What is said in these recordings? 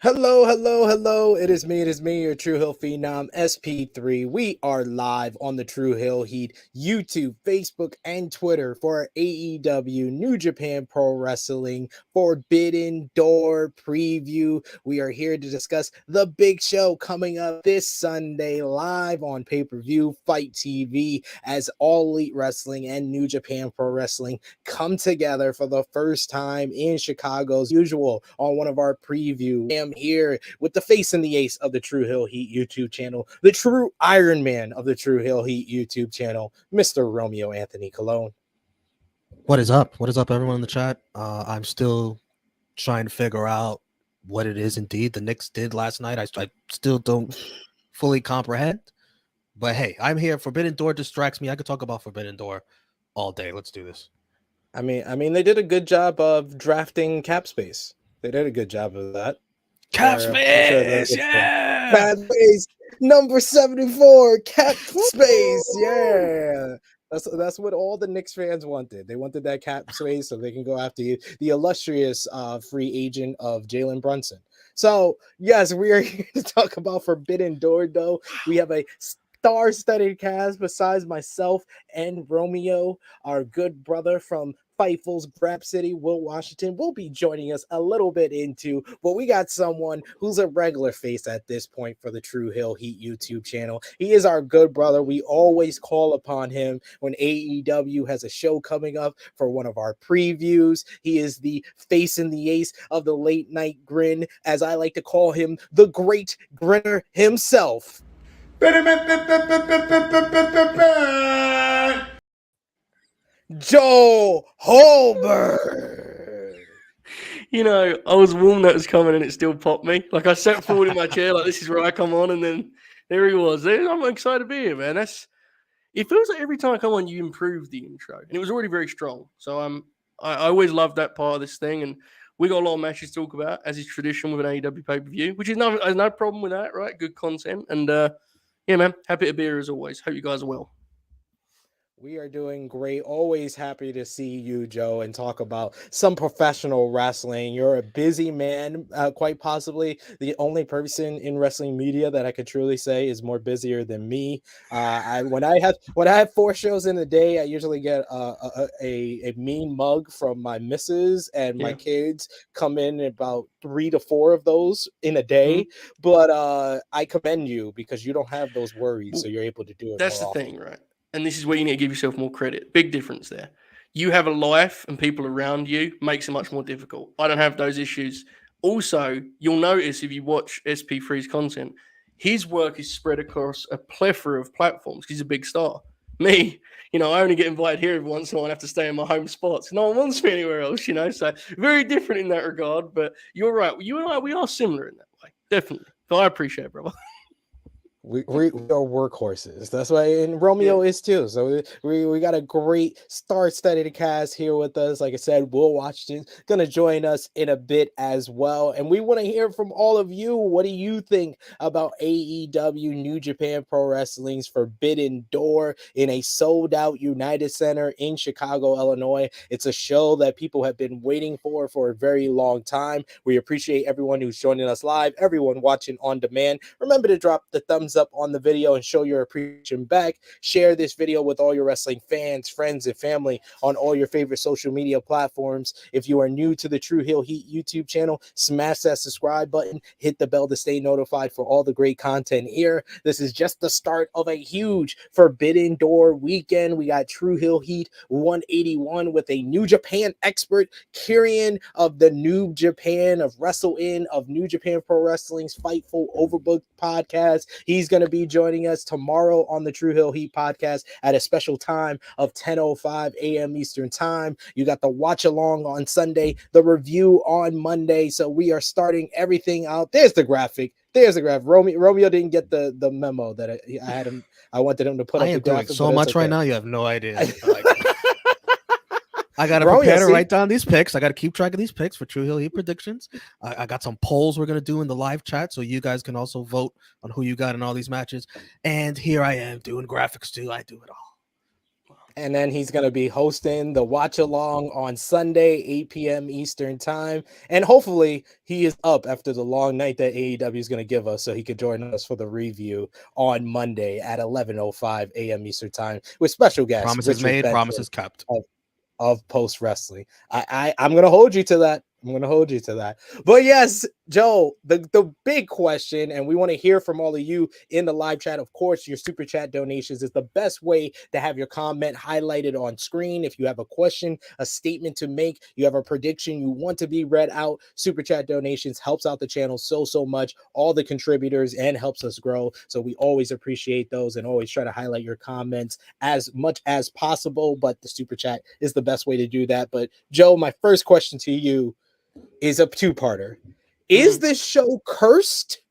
Hello, hello, hello. It is me, your True Hill Phenom, SP3. We are live on the True Hill Heat, YouTube, Facebook, and Twitter for AEW, New Japan Pro Wrestling, Forbidden Door Preview. We are here to discuss the big show coming up this Sunday live on pay-per-view, Fight TV, as All Elite Wrestling and New Japan Pro Wrestling come together for the first time in Chicago's usual on one of our previews. I am here with the face and the ace of the True Hill Heat YouTube channel, the true Iron Man of the True Hill Heat YouTube channel, Mr. Romeo Anthony Colon. What is up? What is up, everyone in the chat? I'm still trying to figure out what it is indeed the Knicks did last night. I still don't fully comprehend. But hey, I'm here. Forbidden Door distracts me. I could talk about Forbidden Door all day. Let's do this. I mean, they did a good job of drafting cap space. They did a good job of that. Cap space, yeah. Cap space, number 74, cap space, yeah. That's what all the Knicks fans wanted. They wanted that cap space so they can go after the illustrious free agent of Jalen Brunson. So, yes, we are here to talk about Forbidden Door, though. We have a star-studded cast besides myself and Romeo, our good brother from Fightful's Grapsody, Will Washington, will be joining us a little bit into, but we got someone who's a regular face at this point for the True Hill Heat YouTube channel. He is our good brother. We always call upon him when AEW has a show coming up for one of our previews. He is the face and the ace of the late night Grin, as I like to call him, the great Grinner himself. Joe Hulbert. You know, I was warned that was coming and it still popped me. Like I sat forward in my chair, like this is where I come on, and then there he was. I'm excited to be here, man. It feels like every time I come on, you improve the intro, and it was already very strong. So I always love that part of this thing, and we got a lot of matches to talk about, as is tradition with an AEW pay-per-view, which is no problem with that, right? Good content, and yeah, man, happy to be here as always. Hope you guys are well. We are doing great. Always happy to see you, Joe, and talk about some professional wrestling. You're a busy man, quite possibly the only person in wrestling media that I could truly say is more busier than me. When I have 4 shows in a day, I usually get a mean mug from my missus, and my kids come in about 3 to 4 of those in a day. Mm-hmm. But I commend you because you don't have those worries, so you're able to do it. That's the thing, right? And this is where you need to give yourself more credit. Big difference there. You have a life and people around you makes it much more difficult. I don't have those issues. Also, you'll notice if you watch SP3's content, his work is spread across a plethora of platforms because he's a big star. Me, I only get invited here every once in a while and have to stay in my home spots. No one wants me anywhere else, so very different in that regard. But you're right. You and I, we are similar in that way. Definitely. So I appreciate it, brother. We are workhorses. That's why, and Romeo is too. So we got a great star-studded cast here with us. Like I said, Will Washington gonna join us in a bit as well, and we want to hear from all of you. What do you think about AEW New Japan Pro Wrestling's Forbidden Door in a sold-out United Center in Chicago, Illinois? It's a show that people have been waiting for a very long time. We appreciate everyone who's joining us live, everyone watching on demand. Remember to drop the thumbs up on the video and show your appreciation back. Share this video with all your wrestling fans, friends, and family on all your favorite social media platforms. If you are new to the True Hill Heat YouTube channel, smash that subscribe button, hit the bell to stay notified for all the great content here. This is just the start of a huge Forbidden Door weekend. We got True Hill Heat 181 with a New Japan expert, Kieran of the New Japan, of Wrestle In, of New Japan Pro Wrestling's Fightful Overbooked podcast. He's going to be joining us tomorrow on the True Hill Heat podcast at a special time of 10:05 a.m. Eastern time. You got the watch along on Sunday, the review on Monday. So we are starting everything out. There's the graphic. Romeo didn't get the memo that I had him. I wanted him to put up the graphic. So much right now. You have no idea. I got to prepare to write down these picks. I got to keep track of these picks for True Hill Heat predictions. I got some polls we're going to do in the live chat, so you guys can also vote on who you got in all these matches. And here I am doing graphics too. I do it all. And then he's going to be hosting the watch along on Sunday, 8 p.m. Eastern time. And hopefully he is up after the long night that AEW is going to give us so he could join us for the review on Monday at 11:05 a.m. Eastern time with special guest Promises Richard made, Benson promises kept. of Post Wrestling. I'm going to hold you to that. I'm going to hold you to that. But yes, Joe, the big question, and we want to hear from all of you in the live chat. Of course, your super chat donations is the best way to have your comment highlighted on screen. If you have a question, a statement to make, you have a prediction you want to be read out, super chat donations helps out the channel so much, all the contributors, and helps us grow. So we always appreciate those and always try to highlight your comments as much as possible. But the super chat is the best way to do that. But Joe, my first question to you is a two-parter. Is this show cursed?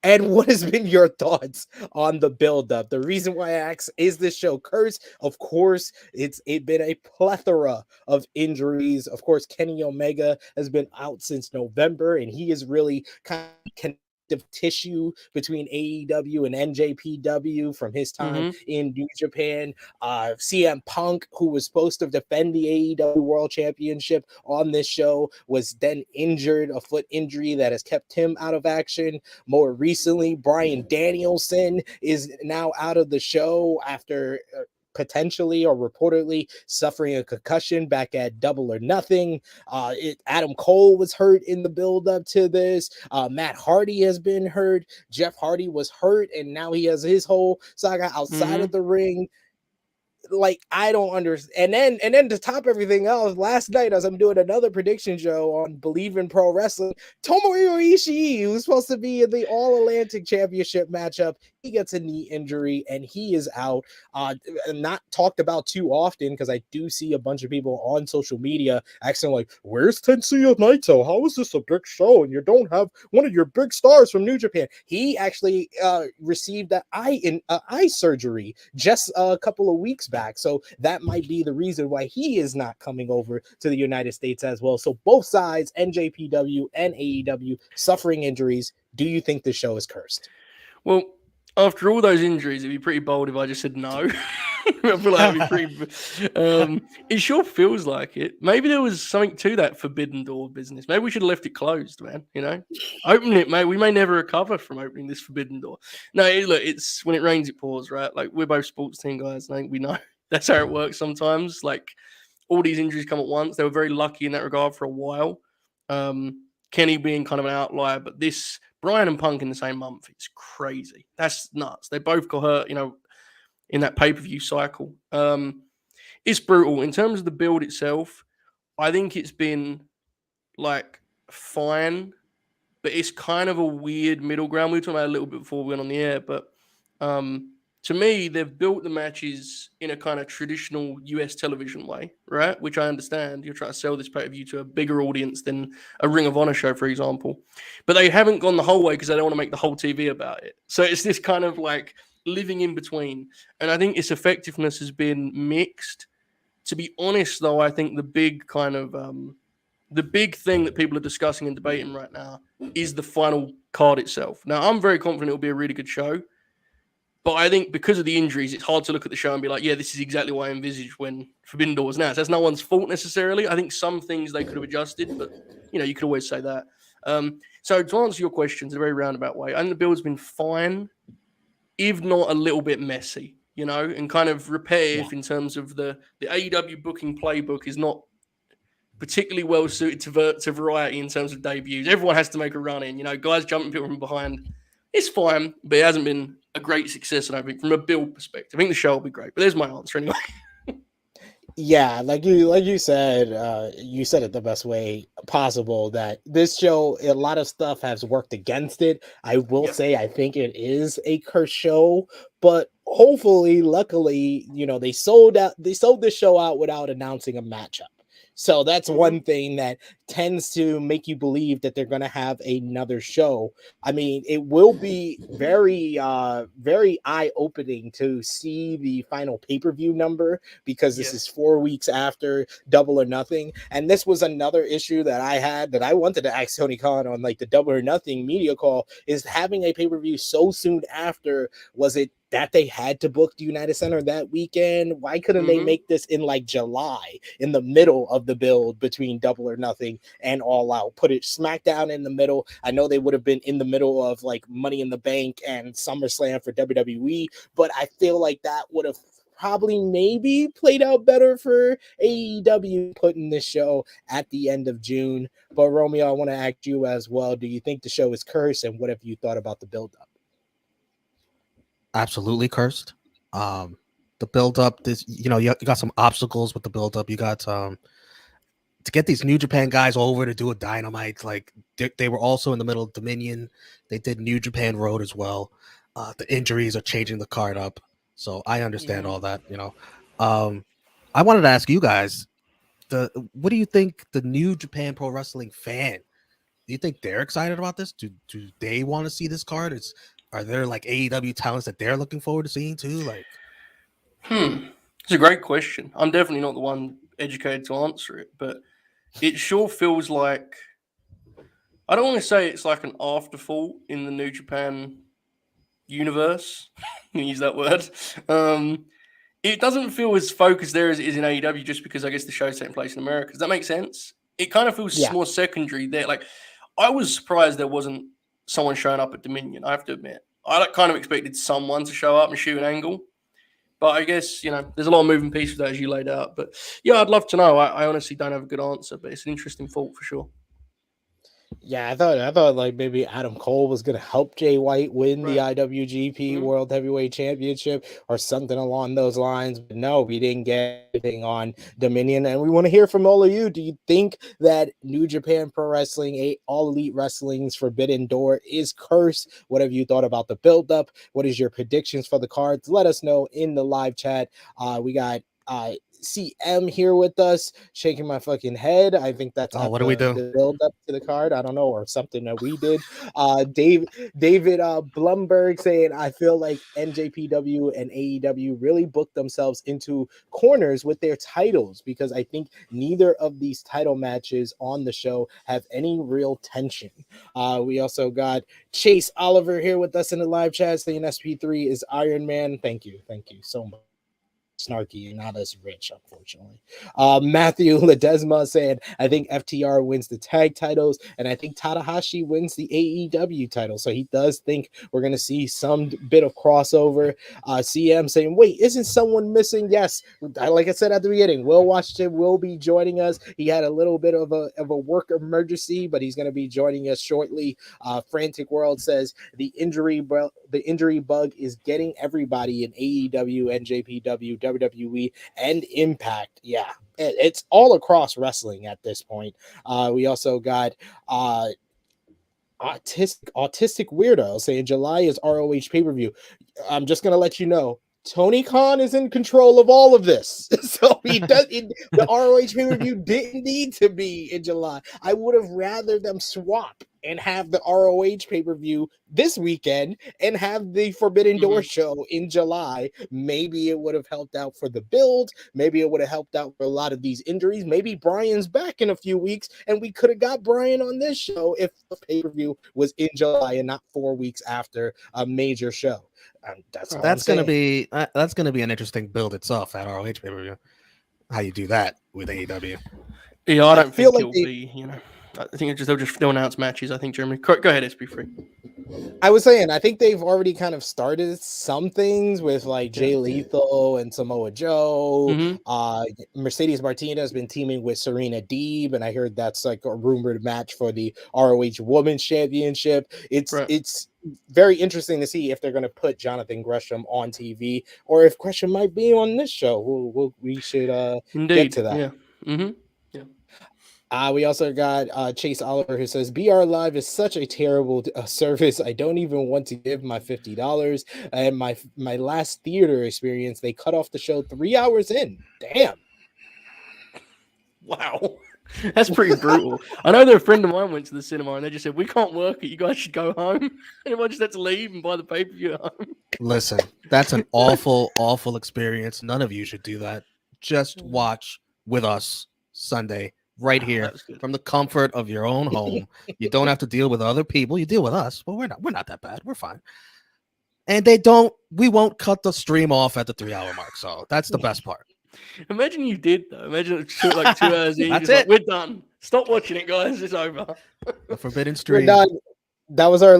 And what has been your thoughts on the build-up? The reason why I ask, is this show cursed? Of course, it's been a plethora of injuries. Of course, Kenny Omega has been out since November, and he is really kind of connective tissue between AEW and NJPW from his time in New Japan. CM Punk, who was supposed to defend the AEW World Championship on this show, was then injured, a foot injury that has kept him out of action. More recently, Bryan Danielson is now out of the show after potentially or reportedly suffering a concussion back at Double or Nothing. Adam Cole was hurt in the build-up to this. Matt Hardy has been hurt. Jeff Hardy was hurt, and now he has his whole saga outside of the ring. Like, I don't understand. And then to top everything else, last night as I'm doing another prediction show on Believe in Pro Wrestling, Tomohiro Ishii, who's supposed to be in the All Atlantic Championship matchup, he gets a knee injury and he is out. Not talked about too often because I do see a bunch of people on social media asking like, "Where's Tetsuya Naito? How is this a big show and you don't have one of your big stars from New Japan?" He actually received that eye surgery just a couple of weeks back, so that might be the reason why he is not coming over to the United States as well. So both sides, NJPW and AEW, suffering injuries. Do you think the show is cursed? Well, after all those injuries, it'd be pretty bold if I just said no. I feel like it'd be pretty. It sure feels like it. Maybe there was something to that Forbidden Door business. Maybe we should have left it closed, man. You know, open it, mate. We may never recover from opening this Forbidden Door. No, look, it's when it rains, it pours, right? Like, we're both sports team guys. I think we know that's how it works sometimes. Like, all these injuries come at once. They were very lucky in that regard for a while. Kenny being kind of an outlier, but this Bryan and Punk in the same month, it's crazy. That's nuts. They both got hurt, you know, in that pay-per-view cycle. It's brutal. In terms of the build itself, I think it's been like fine, but it's kind of a weird middle ground. We were talking about it a little bit before we went on the air, but to me, they've built the matches in a kind of traditional US television way, right? Which I understand. You're trying to sell this pay-per-view to a bigger audience than a Ring of Honor show, for example. But they haven't gone the whole way because they don't want to make the whole TV about it. So it's this kind of like living in between. And I think its effectiveness has been mixed. To be honest, though, I think the big kind of the big thing that people are discussing and debating right now is the final card itself. Now, I'm very confident it'll be a really good show. But I think because of the injuries, it's hard to look at the show and be like, yeah, this is exactly what I envisaged when Forbidden Door was announced. That's no one's fault necessarily. I think some things they could have adjusted, but, you know, you could always say that. So to answer your questions in a very roundabout way, I think the build's been fine, if not a little bit messy, you know, and kind of repetitive in terms of the AEW booking playbook is not particularly well suited to variety in terms of debuts. Everyone has to make a run in, you know, guys jumping people from behind. It's fine, but it hasn't been a great success, and I think from a build perspective, I think the show will be great. But there's my answer anyway. Yeah, like you said it the best way possible. That this show, a lot of stuff has worked against it. I will say, I think it is a cursed show, but hopefully, luckily, you know, they sold this show out without announcing a matchup. So that's one thing that tends to make you believe that they're going to have another show. I mean, it will be very very eye-opening to see the final pay-per-view number, because this is 4 weeks after Double or Nothing. And this was another issue that I had, that I wanted to ask Tony Khan on like the Double or Nothing media call, is having a pay-per-view so soon after. Was it that they had to book the United Center that weekend? Why couldn't they make this in like July, in the middle of the build between Double or Nothing and All Out? Put it SmackDown in the middle. I know they would have been in the middle of like Money in the Bank and SummerSlam for WWE, but I feel like that would have probably maybe played out better for AEW putting this show at the end of June. But Romeo, I want to ask you as well. Do you think the show is cursed, and what have you thought about the build-up? Absolutely cursed. The build up, this, you know, you got some obstacles with the build up. You got to get these New Japan guys over to do a Dynamite. Like they were also in the middle of Dominion. They did New Japan Road as well. The injuries are changing the card up, so I understand all that. You know, I wanted to ask you guys, what do you think the New Japan Pro Wrestling fan? Do you think they're excited about this? Do they want to see this card? Are there like AEW talents that they're looking forward to seeing too? Like, it's a great question. I'm definitely not the one educated to answer it, but it sure feels like, I don't want to say it's like an afterthought in the New Japan universe. Use that word. It doesn't feel as focused there as it is in AEW, just because I guess the show's taking place in America. Does that make sense? It kind of feels more secondary there. Like, I was surprised there wasn't someone showing up at Dominion, I have to admit. I kind of expected someone to show up and shoot an angle. But I guess, you know, there's a lot of moving pieces there, as you laid out. But yeah, I'd love to know. I honestly don't have a good answer, but it's an interesting thought for sure. Yeah, I thought like maybe Adam Cole was gonna help Jay White win the IWGP World Heavyweight Championship or something along those lines. But no, we didn't get anything on Dominion. And we want to hear from all of you. Do you think that New Japan Pro Wrestling, All Elite Wrestling's Forbidden Door is cursed? What have you thought about the build-up? What is your predictions for the cards? Let us know in the live chat. We got CM here with us, shaking my fucking head. I think that's what do we do? The build up to the card. I don't know, or something that we did. David Blumberg saying, I feel like NJPW and AEW really booked themselves into corners with their titles, because I think neither of these title matches on the show have any real tension. We also got Chase Oliver here with us in the live chat saying SP3 is Iron Man. Thank you so much. Snarky and not as rich, unfortunately. Matthew Ledesma said, I think FTR wins the tag titles, and I think Tanahashi wins the AEW title. So he does think we're going to see some bit of crossover. CM saying, wait, isn't someone missing? Yes, like I said at the beginning, Will Washington will be joining us. He had a little bit of a work emergency, but he's going to be joining us shortly. Frantic World says the injury bug is getting everybody in AEW, NJPW, WWE, and Impact. Yeah, it's all across wrestling at this point. We also got autistic weirdo saying July is ROH pay-per-view. I'm just gonna let you know, Tony Khan is in control of all of this. So he does the ROH pay-per-view didn't need to be in July. I would have rather them swap and have the ROH pay-per-view this weekend and have the Forbidden Door show in July. Maybe it would have helped out for the build. Maybe it would have helped out for a lot of these injuries. Maybe Brian's back in a few weeks and we could have got Brian on this show if the pay-per-view was in July and not 4 weeks after a major show. That's gonna be an interesting build itself at ROH pay-per-view. How you do that with AEW? Yeah, I don't feel like it'll be. You know, I think they'll announce matches. I think Jeremy. Go ahead, SP3. I was saying, I think they've already kind of started some things with like Jay Lethal and Samoa Joe. Mercedes Martinez has been teaming with Serena Deeb, and I heard that's like a rumored match for the ROH Women's Championship. It's very interesting to see if they're going to put Jonathan Gresham on TV or if Gresham might be on this show. We should get to that. Yeah. We also got Chase Oliver who says BR Live is such a terrible service. I don't even want to give my $50. And my last theater experience, they cut off the show 3 hours in. Damn. Wow. That's pretty brutal. I know that a friend of mine went to the cinema and they just said, we can't work it. You guys should go home. And everyone just had to leave and buy the pay-per-view at home. Listen, that's an awful, awful experience. None of you should do that. Just watch with us Sunday right here from the comfort of your own home. You don't have to deal with other people. You deal with us. Well, we're not that bad. We're fine. And we won't cut the stream off at the 3-hour mark. So that's the best part. Imagine you did though. Imagine it took like 2 hours in. That's it. it. We're done. Stop watching it, guys. It's over. The forbidden We're stream. done. That was our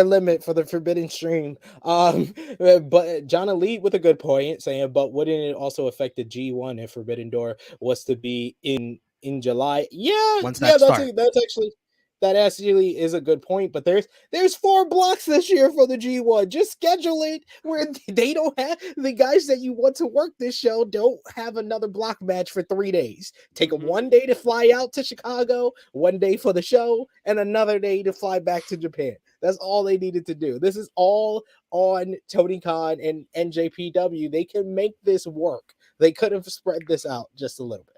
limit for the forbidden stream. But John Elite with a good point saying, but wouldn't it also affect the G1 if Forbidden Door was to be in July? Yeah, that actually is a good point. But there's 4 blocks this year for the G1. Just schedule it where they don't have the guys that you want to work this show don't have another block match for 3 days. Take 1 day to fly out to Chicago, 1 day for the show, and another day to fly back to Japan. That's all they needed to do. This is all on Tony Khan and NJPW. They can make this work. They could have spread this out just a little bit.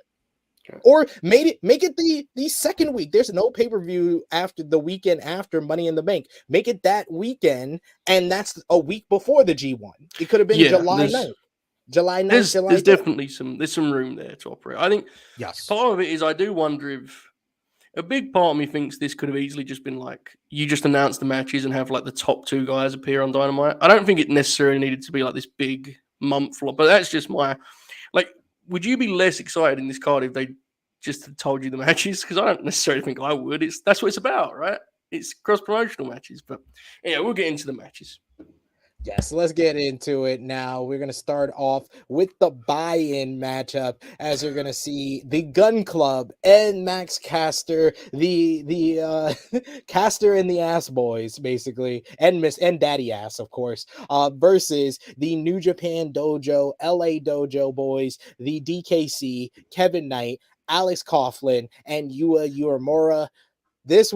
Or make it the second week. There's no pay-per-view after the weekend after Money in the Bank. Make it that weekend, and that's a week before the G1. It could have been July 9th. There's definitely some room there to operate. I think yes. Part of it is I do wonder if a big part of me thinks this could have easily just been like you just announce the matches and have like the top 2 guys appear on Dynamite. I don't think it necessarily needed to be like this big month long, but that's just my like. Would you be less excited in this card if they just had told you the matches? Because I don't necessarily think I would. That's what it's about, right? It's cross-promotional matches. But yeah, we'll get into the matches. Yes, let's get into it now. We're going to start off with the buy-in matchup, as you're going to see the Gun Club and Max Caster, the Caster and the Ass Boys, basically, and Daddy Ass, of course, versus the New Japan Dojo, LA Dojo Boys, the DKC, Kevin Knight, Alex Coughlin, and Yua Uemura. This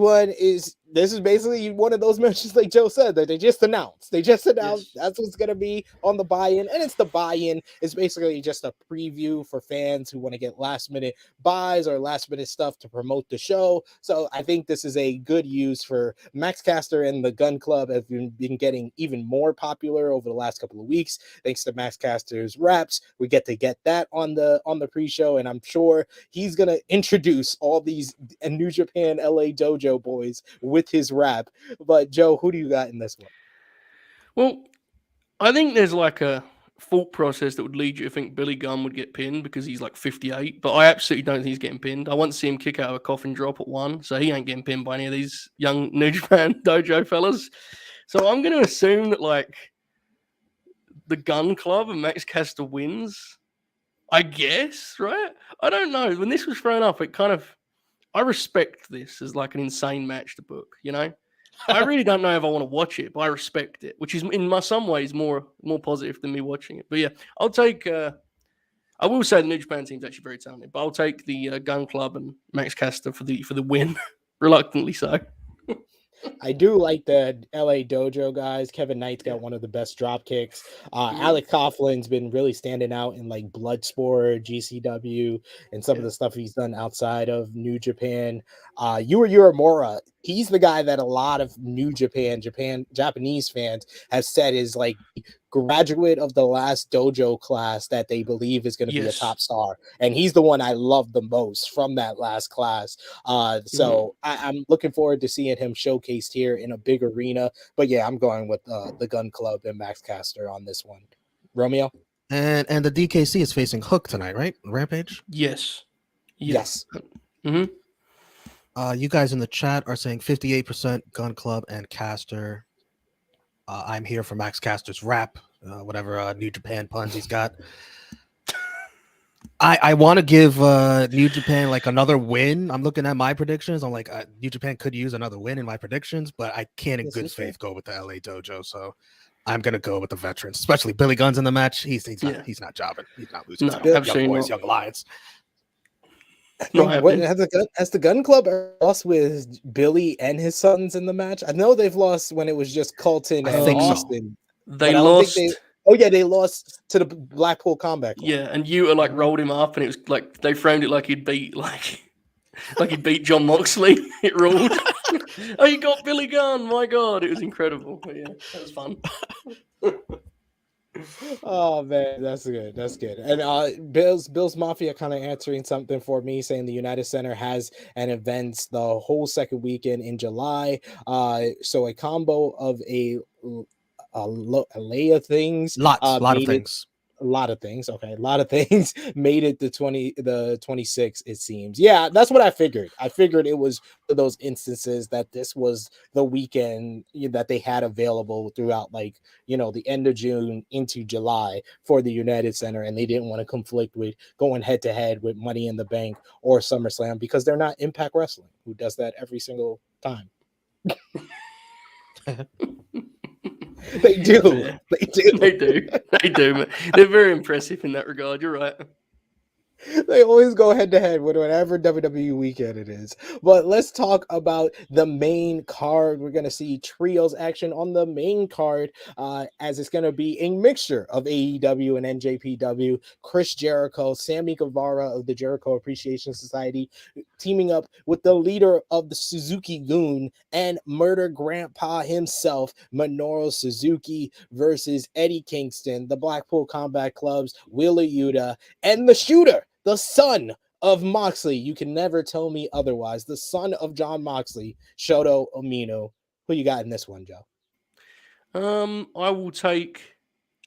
is basically one of those matches like Joe said that they just announced. Yes. That's what's going to be on the buy-in. And it's the buy-in. It's basically just a preview for fans who want to get last-minute buys or last-minute stuff to promote the show. So I think this is a good use for Max Caster, and the Gun Club have been getting even more popular over the last couple of weeks. Thanks to Max Caster's raps, we get that on the pre-show, and I'm sure he's going to introduce all these New Japan LA Dojo boys with his rap. But Joe, who do you got in this one? Well, I think there's like a thought process that would lead you to think Billy Gunn would get pinned because he's like 58, but I absolutely don't think he's getting pinned. I want to see him kick out of a coffin drop at 1, so he ain't getting pinned by any of these young New Japan Dojo fellas. So I'm going to assume that like the Gun Club and Max Caster wins, I guess, right? I don't know. When this was thrown up, I respect this as like an insane match to book, you know? I really don't know if I want to watch it, but I respect it, which is in some ways more positive than me watching it. But yeah, I'll take. I will say the New Japan team's actually very talented, but I'll take the Gun Club and Max Caster for the win, reluctantly so. I do like the LA Dojo guys. Kevin Knight's got one of the best drop kicks. Alex Coughlin's been really standing out in like Bloodsport, GCW, and some of the stuff he's done outside of New Japan. Yua Uemura, he's the guy that a lot of New Japanese fans have said is like graduate of the last dojo class that they believe is going to be a top star, and he's the one I love the most from that last class. So I'm looking forward to seeing him showcased here in a big arena. But yeah, I'm going with the Gun Club and Max Caster on this one. Romeo? And the DKC is facing Hook tonight, right? Rampage? Yes. You guys in the chat are saying 58% Gun Club and Caster. I'm here for Max Caster's rap, whatever New Japan puns he's got. I want to give New Japan like another win. I'm looking at my predictions. I'm like, New Japan could use another win in my predictions, but I can't in good faith go with the LA Dojo. So I'm gonna go with the veterans, especially Billy Gunn's in the match. He's not jobbing. He's not losing. No, absolutely young boys, young lions. Has the Gun Club lost with Billy and his sons in the match? I know they've lost when it was just Colton and Austin. They lost. Oh yeah, they lost to the Blackpool Combat Club. Yeah, and you like rolled him up, and it was like they framed it like he'd beat like he'd beat John Moxley. It ruled. Oh, you got Billy Gunn! My God, it was incredible. But yeah, that was fun. Oh man, that's good. That's good. And Bill's Mafia kind of answering something for me, saying the United Center has an events the whole second weekend in July. So a combo of a lay of things. lot of made it- things. A lot of things. Okay, a lot of things made it the 26th. It seems. Yeah, that's what I figured. I figured it was one of those instances that this was the weekend that they had available throughout, like the end of June into July for the United Center, and they didn't want to conflict with going head to head with Money in the Bank or SummerSlam because they're not Impact Wrestling, who does that every single time. They do. Yeah. They do. They do. They do. They're very impressive in that regard. You're right. They always go head to head with whatever WWE weekend it is. But let's talk about the main card. We're going to see trios action on the main card, as it's going to be a mixture of AEW and NJPW. Chris Jericho, Sammy Guevara of the Jericho Appreciation Society, teaming up with the leader of the Suzuki Goon and Murder Grandpa himself, Minoru Suzuki, versus Eddie Kingston, the Blackpool Combat Club's Wheeler Yuta, and the Shooter, the son of Moxley. You can never tell me otherwise. The son of John Moxley, Shoto Umino. Who you got in this one, Joe? I will take.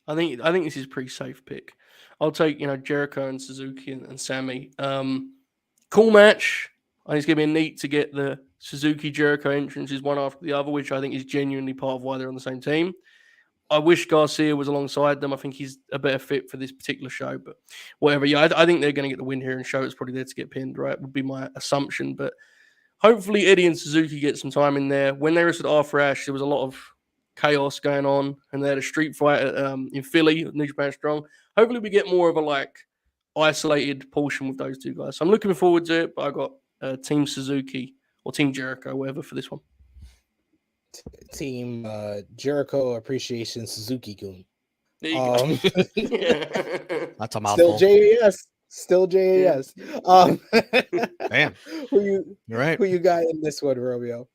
I think this is a pretty safe pick. I'll take Jericho and Suzuki and Sammy. Cool match. I think it's gonna be neat to get the Suzuki Jericho entrances one after the other, which I think is genuinely part of why they're on the same team. I wish Garcia was alongside them. I think he's a better fit for this particular show, but whatever. Yeah, I think they're going to get the win here, and Shota's probably there to get pinned, right? Would be my assumption. But hopefully Eddie and Suzuki get some time in there. When they wrestled Arthur Ashe, there was a lot of chaos going on, and they had a street fight in Philly, New Japan Strong. Hopefully we get more of a isolated portion with those two guys. So I'm looking forward to it, but I got Team Suzuki or Team Jericho, whatever, for this one. Team Jericho Appreciation Suzuki Goon. There you go. That's a mouthful. Still JAS. Damn. You're right. Who you got in this one, Romeo?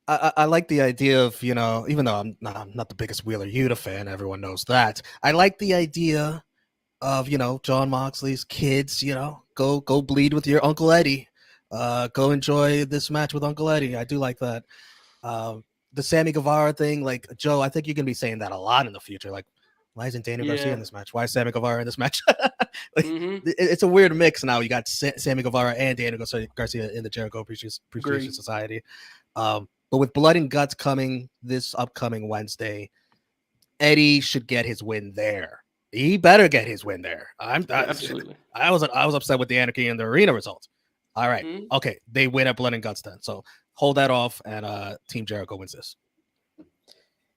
I like the idea of, even though I'm not the biggest Wheeler Yuta fan, everyone knows that. I like the idea of, John Moxley's kids, go bleed with your Uncle Eddie. Go enjoy this match with Uncle Eddie. I do like that. The Sammy Guevara thing, like, Joe, I think you're going to be saying that a lot in the future. Like, why isn't Daniel Garcia in this match? Why is Sammy Guevara in this match? It's a weird mix now. You got Sammy Guevara and Daniel Garcia in the Jericho Appreciation Society. But with Blood and Guts coming this upcoming Wednesday, Eddie should get his win there. He better get his win there. Absolutely. I was upset with the Anarchy in the Arena results. All right. Okay. They win at Blood and Guts then. So hold that off, and Team Jericho wins this.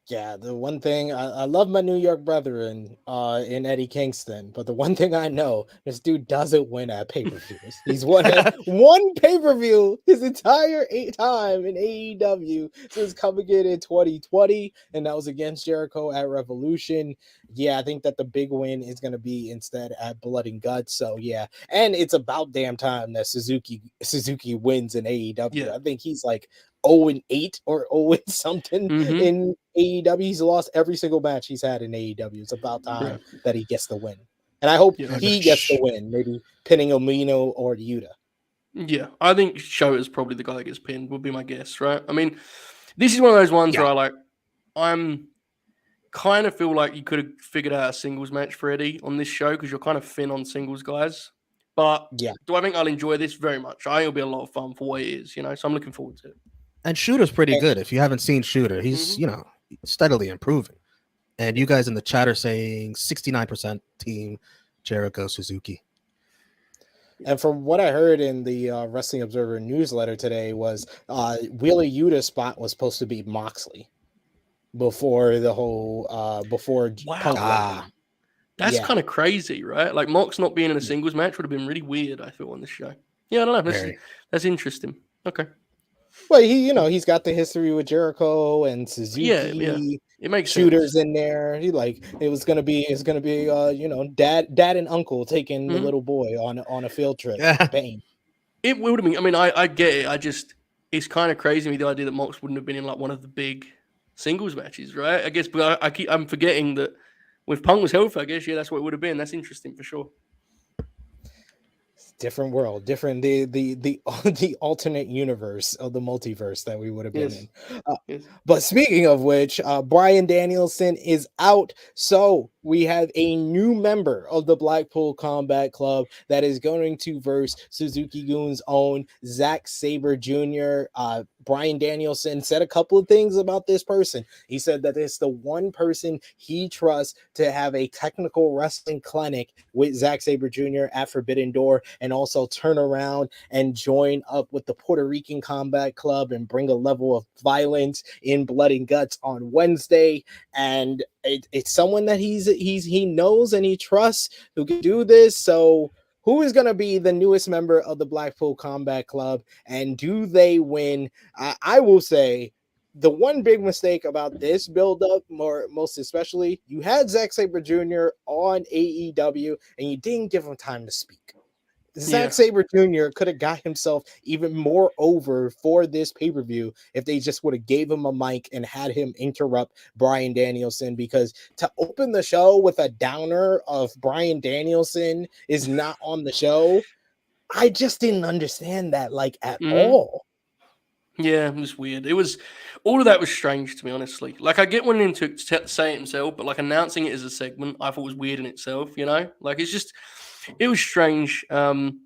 Yeah, the one thing I love my New York brethren in Eddie Kingston, but the one thing I know, this dude doesn't win at pay-per-views. He's won one pay-per-view his entire time in AEW since coming in 2020, and that was against Jericho at Revolution. Yeah, I think that the big win is going to be instead at Blood and Guts. So yeah, and it's about damn time that Suzuki wins in AEW. Yeah. I think he's like 0-8 or 0 something in AEW. He's lost every single match he's had in AEW. It's about time that he gets the win. And I hope he gets the win, maybe pinning Omino or Yuta. Yeah, I think Shota's probably the guy that gets pinned, would be my guess, right? I mean, this is one of those ones where I'm kind of feel like you could have figured out a singles match for Eddie on this show because you're kind of thin on singles guys. But do I think I'll enjoy this? Very much. I think it'll be a lot of fun for what it is, so I'm looking forward to it. And Shooter's pretty good. If you haven't seen Shooter, he's, steadily improving. And you guys in the chat are saying 69% Team Jericho Suzuki. And from what I heard in the Wrestling Observer newsletter today was Wheeler Yuta's spot was supposed to be Moxley before the whole Punk. That's kind of crazy, right? Like Mox not being in a singles match would have been really weird, I feel, on this show. Yeah, I don't know. That's interesting. Okay. Well, he's got the history with Jericho and Suzuki. It makes shooters sense. in there. He like it's gonna be dad and uncle taking the Mhm. little boy on a field trip. Yeah. Bang. It would have been. I mean, I get it. It's kind of crazy to me the idea that Mox wouldn't have been in like one of the big singles matches, right? I guess, but I'm forgetting that with Punk was healthy. I guess, yeah, that's what it would have been. That's interesting for sure. Different world, different the alternate universe of the multiverse that we would have been Yes, in. Uh, yes. but speaking of which, Bryan Danielson is out, so we have a new member of the Blackpool Combat Club that is going to verse Suzuki Goon's own Zack Sabre Jr. Bryan Danielson said a couple of things about this person. He said that it's the one person he trusts to have a technical wrestling clinic with Zack Sabre Jr. at Forbidden Door, and also turn around and join up with the Puerto Rican Combat Club and bring a level of violence in Blood and Guts on Wednesday. And it's someone that he knows and he trusts who can do this. So who is going to be the newest member of the Blackpool Combat Club, and do they win? I will say the one big mistake about this build-up, most especially, you had Zack Sabre Jr. on AEW and you didn't give him time to speak. Zack Sabre Jr. could have got himself even more over for this pay-per-view if they just would have gave him a mic and had him interrupt Bryan Danielson, because to open the show with a downer of Bryan Danielson is not on the show, I just didn't understand that like at all. Yeah, it was weird. It was all of that was strange to me, honestly. Like I get wanting him to say it himself, but like announcing it as a segment, I thought was weird in itself. You know, like it was strange. I'm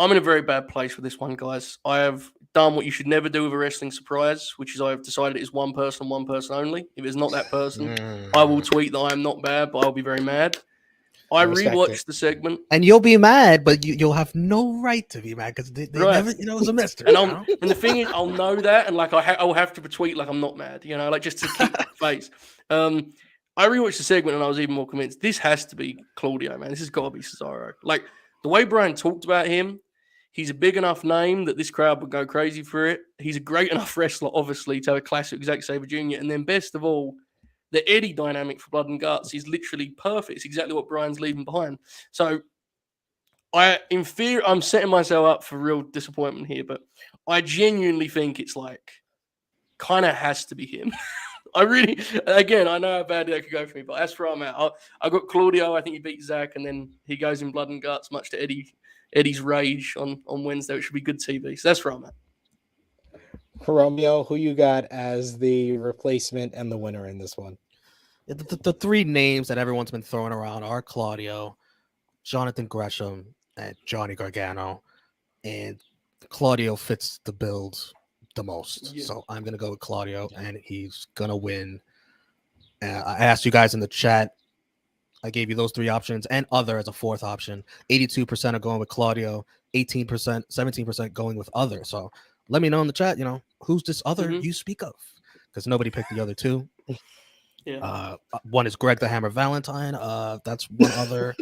in a very bad place with this one, guys. I have done what you should never do with a wrestling surprise, which is I've decided it is one person only. If it's not that person, I will tweet that I am not bad, but I'll be very mad. I rewatched the segment, and you'll be mad, but you'll have no right to be mad because they right? never, it's a mystery. And and the thing is, I'll know that, and like I'll have to tweet like I'm not mad, like just to keep face. I rewatched the segment and I was even more convinced this has to be Claudio, man. This has got to be Cesaro. Like the way Brian talked about him, he's a big enough name that this crowd would go crazy for it. He's a great enough wrestler, obviously, to have a classic Zack Sabre Jr. And then best of all, the Eddie dynamic for Blood and Guts is literally perfect. It's exactly what Brian's leaving behind. So in fear, I'm setting myself up for real disappointment here, but I genuinely think it's like kind of has to be him. I know how bad that could go for me, but that's where I'm at. I got Claudio. I think he beat Zach, and then he goes in Blood and Guts, much to Eddie's rage on Wednesday, which should be good TV. So that's where I'm at. Romeo, who you got as the replacement and the winner in this one? The three names that everyone's been throwing around are Claudio, Jonathan Gresham, and Johnny Gargano. And Claudio fits the build the most. Yeah. So I'm going to go with Claudio, and he's going to win. I asked you guys in the chat. I gave you those three options and other as a fourth option. 82% are going with Claudio, 18%, 17% going with other. So let me know in the chat, who's this other you speak of? Because nobody picked the other two. Yeah. One is Greg the Hammer Valentine. That's one other.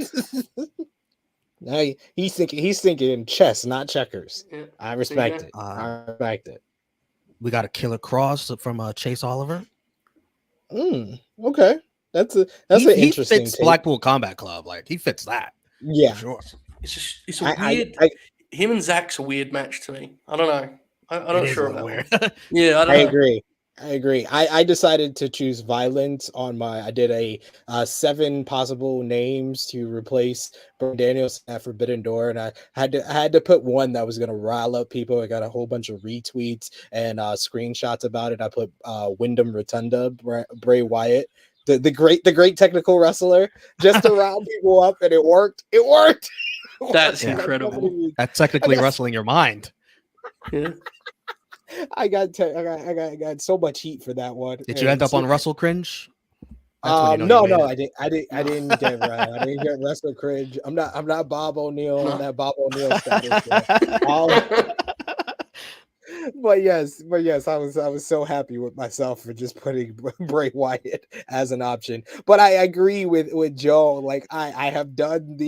Now he's thinking chess, not checkers. Yeah. I respect it. I respect it. We got a Killer Cross from Chase Oliver. Okay. That's an interesting fits Blackpool Combat Club. Like he fits that. Yeah. Sure. It's a weird. Him and Zach's a weird match to me. I don't know. I'm not sure about weird. Yeah, I agree. I decided to choose violence on I did a 7 possible names to replace Bryan Danielson at Forbidden Door, and I had to put one that was going to rile up people. I got a whole bunch of retweets and screenshots about it. I put Wyndham Rotunda, Bray Wyatt, the great technical wrestler, just to rile people up, and it worked. It worked. That's incredible. That's technically wrestling your mind. Yeah. I got so much heat for that one. Did you end up on Russell Cringe? No, I didn't get Russell Cringe. I'm not Bob O'Neill on that Bob O'Neill status. But yes, I was so happy with myself for just putting Bray Wyatt as an option. But I agree with Joe. Like I have done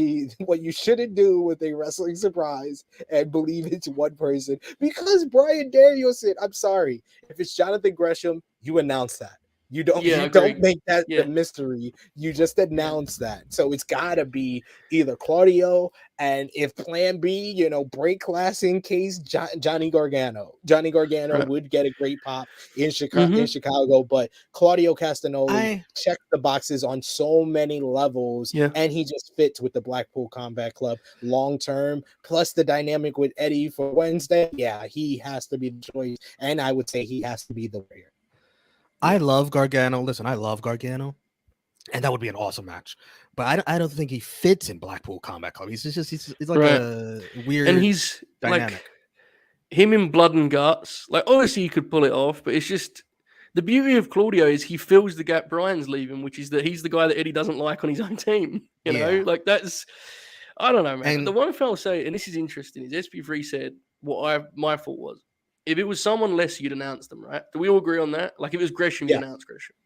what you shouldn't do with a wrestling surprise and believe it's one person, because Bryan Danielson. I'm sorry, if it's Jonathan Gresham, you announce that. You don't Yeah, you agreed. don't make that Yeah. the mystery. You just announce that. So it's gotta be either Claudio, and if plan B, break glass in case Johnny Gargano. Johnny Gargano Right. would get a great pop in Mhm. Chicago, but Claudio Castagnoli I checked the boxes on so many levels, Yeah. and he just fits with the Blackpool Combat Club long term. Plus the dynamic with Eddie for Wednesday. Yeah, he has to be the choice, and I would say he has to be the warrior. I love Gargano. Listen, I love Gargano, and that would be an awesome match. But I don't think he fits in Blackpool Combat Club. He's like Right. a weird And he's dynamic. like him in Blood and Guts. Like obviously he could pull it off, but it's just the beauty of Claudio is he fills the gap Brian's leaving, which is that he's the guy that Eddie doesn't like on his own team. You know, Yeah. like that's I don't know, man. And But the one thing I'll say, and this is interesting, is SP3 said my thought was if it was someone less, you'd announce them, right? Do we all agree on that? Like if it was Gresham, you Yes. announce Gresham.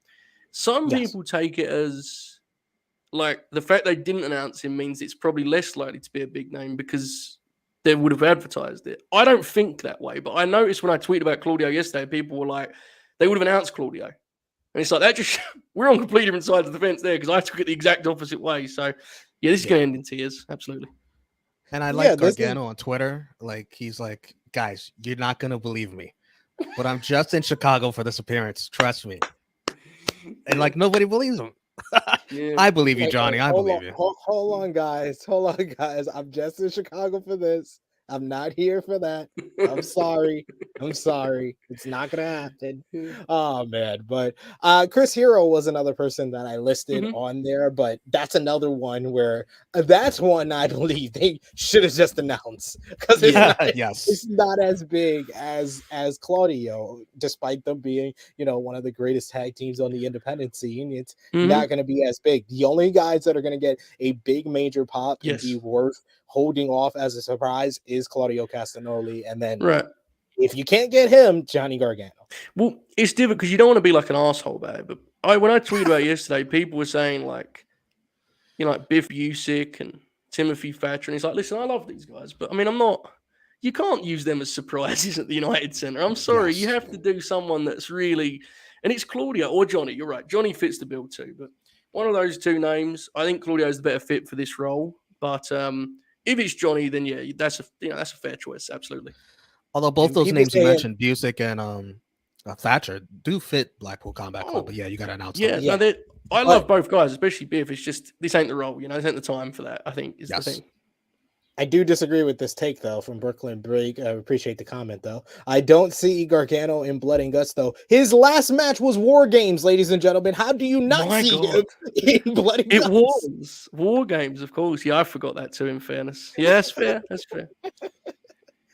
Some Yes. people take it as like the fact they didn't announce him means it's probably less likely to be a big name because they would have advertised it. I don't think that way, but I noticed when I tweeted about Claudio yesterday, people were like, they would have announced Claudio. And it's like, that just, we're on completely different sides of the fence there because I took it the exact opposite way. So, yeah, this is going to end in tears. Absolutely. And I like this Gargano on Twitter. Like he's like, guys, you're not gonna believe me, but I'm just in Chicago for this appearance. Trust me. And like nobody believes him. Yeah. I believe you, Like, Johnny. I hold believe on, you. Hold on, guys. Hold on, guys. I'm just in Chicago for this. I'm not here for that. I'm sorry. I'm sorry. It's not gonna happen. Oh man, but Chris Hero was another person that I listed Mhm. on there, but that's another one where that's one I believe they should have just announced because it's Yeah, not yes. it's not as big as Claudio, despite them being one of the greatest tag teams on the independent scene. It's Mhm. not going to be as big. The only guys that are going to get a big major pop and Yes. be worth holding off as a surprise is Claudio Castagnoli, and then Right. if you can't get him, Johnny Gargano. Well, it's different because you don't want to be like an asshole about it. But when I tweeted about it yesterday, people were saying like, like Biff Busick and Timothy Thatcher, and it's like, listen, I love these guys, but I mean, I'm not. You can't use them as surprises at the United Center. I'm sorry, you Yes. have to do someone that's really, and it's Claudio or Johnny. You're right, Johnny fits the bill too, but one of those two names, I think Claudio is the better fit for this role. But if it's Johnny, then yeah, that's a fair choice, absolutely. Although both And those people names you saying- mentioned, Busick and Thatcher, do fit Blackpool Combat Club. But yeah, you got to announce them. Yeah, no, I love both guys, especially Biff. It's just this ain't the role, this ain't the time for that. I think is the thing. I do disagree with this take though from Brooklyn Break. I appreciate the comment though. I don't see Gargano in Blood and Guts though. His last match was War Games, ladies and gentlemen. How do you not see him in Blood and Guts? It was War Games, of course. Yeah, I forgot that too. In fairness, yeah, that's fair. That's fair.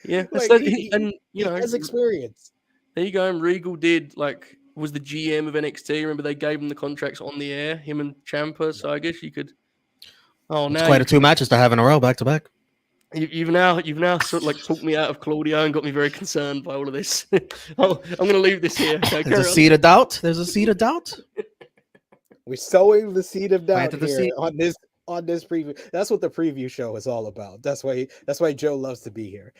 Yeah, Like, and he has experience. There you go. And Regal was the GM of NXT. Remember they gave him the contracts on the air, him and Ciampa. So I guess you could. Oh, It's now quite a two matches to have in a row back to back. You've now sort of like talked me out of Claudio and got me very concerned by all of this. I'm going to leave this here. Okay, There's a seed of doubt. There's a seed of doubt. We're sowing the seed of doubt Planted the here seed. on this preview. That's what the preview show is all about. That's why Joe loves to be here.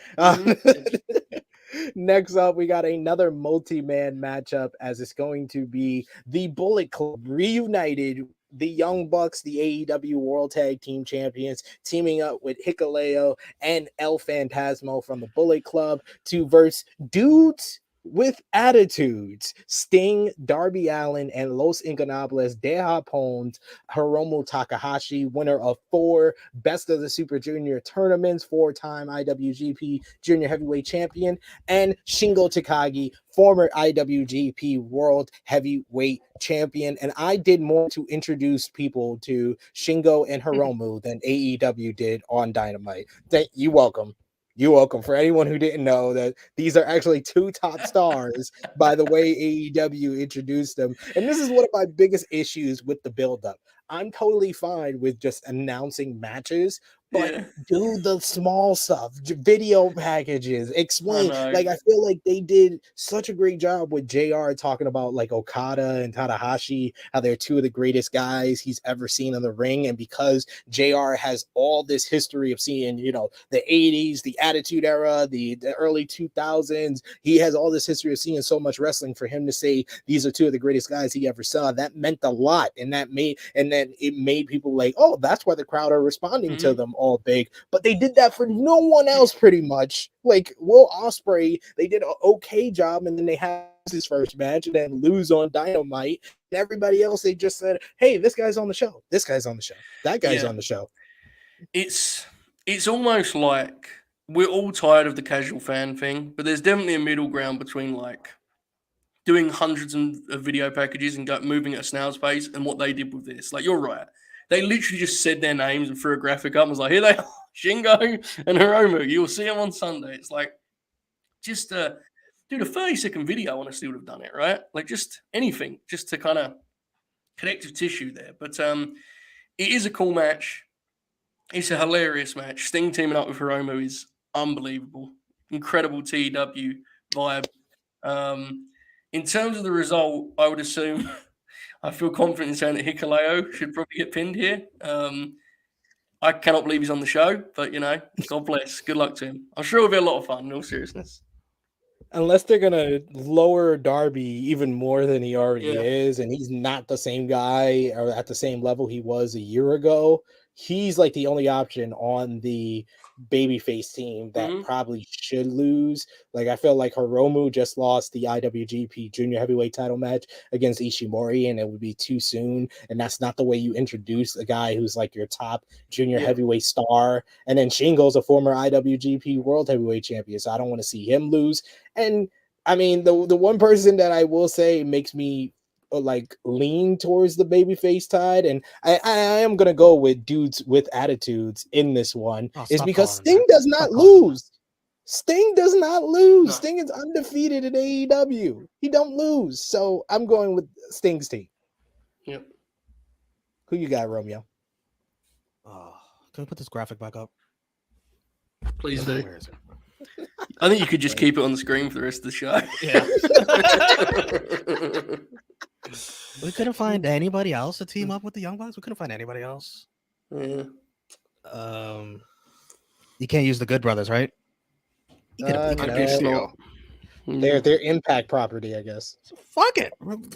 Next up, we got another multi-man matchup as it's going to be the Bullet Club reunited. The Young Bucks, the AEW World Tag Team Champions, teaming up with Hikuleo and El Phantasmo from the Bullet Club to verse dudes with attitudes. Sting, Darby Allin, and Los Ingobernables de Japón, Hiromu Takahashi, winner of 4 Best of the Super Junior tournaments, 4-time IWGP Junior Heavyweight Champion, and Shingo Takagi, former IWGP World Heavyweight Champion. And I did more to introduce people to Shingo and Hiromu than AEW did on Dynamite. You're welcome. You're welcome. For anyone who didn't know that these are actually 2 top stars by the way AEW introduced them. And this is one of my biggest issues with the buildup. I'm totally fine with just announcing matches, but Yeah. do the small stuff, video packages, explain. know. Like, I feel like they did such a great job with JR talking about like Okada and Tanahashi, how they're two of the greatest guys he's ever seen in the ring. And because JR has all this history of seeing, you know, the 80s, the Attitude Era, the early 2000s, he has all this history of seeing so much wrestling. For him to say these are two of the greatest guys he ever saw, that meant a lot. And then it made people like, oh, that's why the crowd are responding to them all big. But they did that for no one else pretty much. Like Will Ospreay, they did an okay job, and then they had his first match and then lose on Dynamite. And everybody else, they just said, hey, this guy's on the show, this guy's on the show, that guy's on the show. It's almost like we're all tired of the casual fan thing, but there's definitely a middle ground between like doing hundreds of video packages and moving at a snail's pace and what they did with this. Like, you're right. They literally just said their names and threw a graphic up and was like, here they are, Shingo and Hiromu. You'll see them on Sunday. It's like, just dude, a 30-second video honestly would have done it, right? Like, just anything, just to kind of connective tissue there. But it is a cool match. It's a hilarious match. Sting teaming up with Hiromu is unbelievable. Incredible TEW vibe. In terms of the result, I would assume I feel confident in saying that Hikuleo should probably get pinned here. I cannot believe he's on the show, but, you know, God bless. Good luck to him. I'm sure it'll be a lot of fun, in all seriousness. Unless they're going to lower Darby even more than he already is, and he's not the same guy or at the same level he was a year ago, he's like the only option on the babyface team that probably should lose. Like, I feel like Hiromu just lost the IWGP Junior Heavyweight title match against Ishimori, and it would be too soon. And that's not the way you introduce a guy who's like your top junior heavyweight star. And then Shingo's a former IWGP World Heavyweight Champion, so I don't want to see him lose. And I mean, the one person that I will say makes me like lean towards the babyface tide, and I am gonna go with dudes with attitudes in this one, is because Sting does not lose. Sting does not lose. No. Sting is undefeated in AEW. He don't lose. So I'm going with Sting's team. Yep. Who you got, Romeo? Can we put this graphic back up? Please do. Where is it? I think you could just keep it on the screen for the rest of the show. Yeah. We couldn't find anybody else to team up with the Young Bucks. We couldn't find anybody else. Yeah. You can't use the Good Brothers, right? You no. They're Impact property, I guess. So fuck it.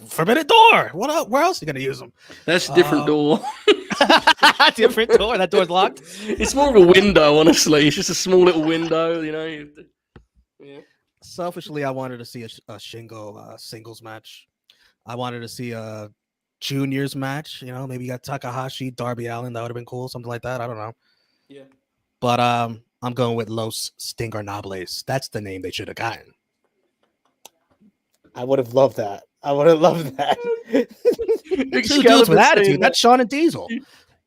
Forbidden Door. What up? Where else are you gonna use them? That's a different door. Different door. That door's locked. It's more of a window, honestly. It's just a small little window, you know. Yeah. Selfishly, I wanted to see a Shingo singles match. I wanted to see a juniors match. You know, maybe you got Takahashi, Darby Allin. That would have been cool. Something like that. I don't know. Yeah. But I'm going with Los Stingernables. That's the name they should have gotten. I would have loved that. I would have loved that. Two dudes with attitude. That's Shawn and Diesel.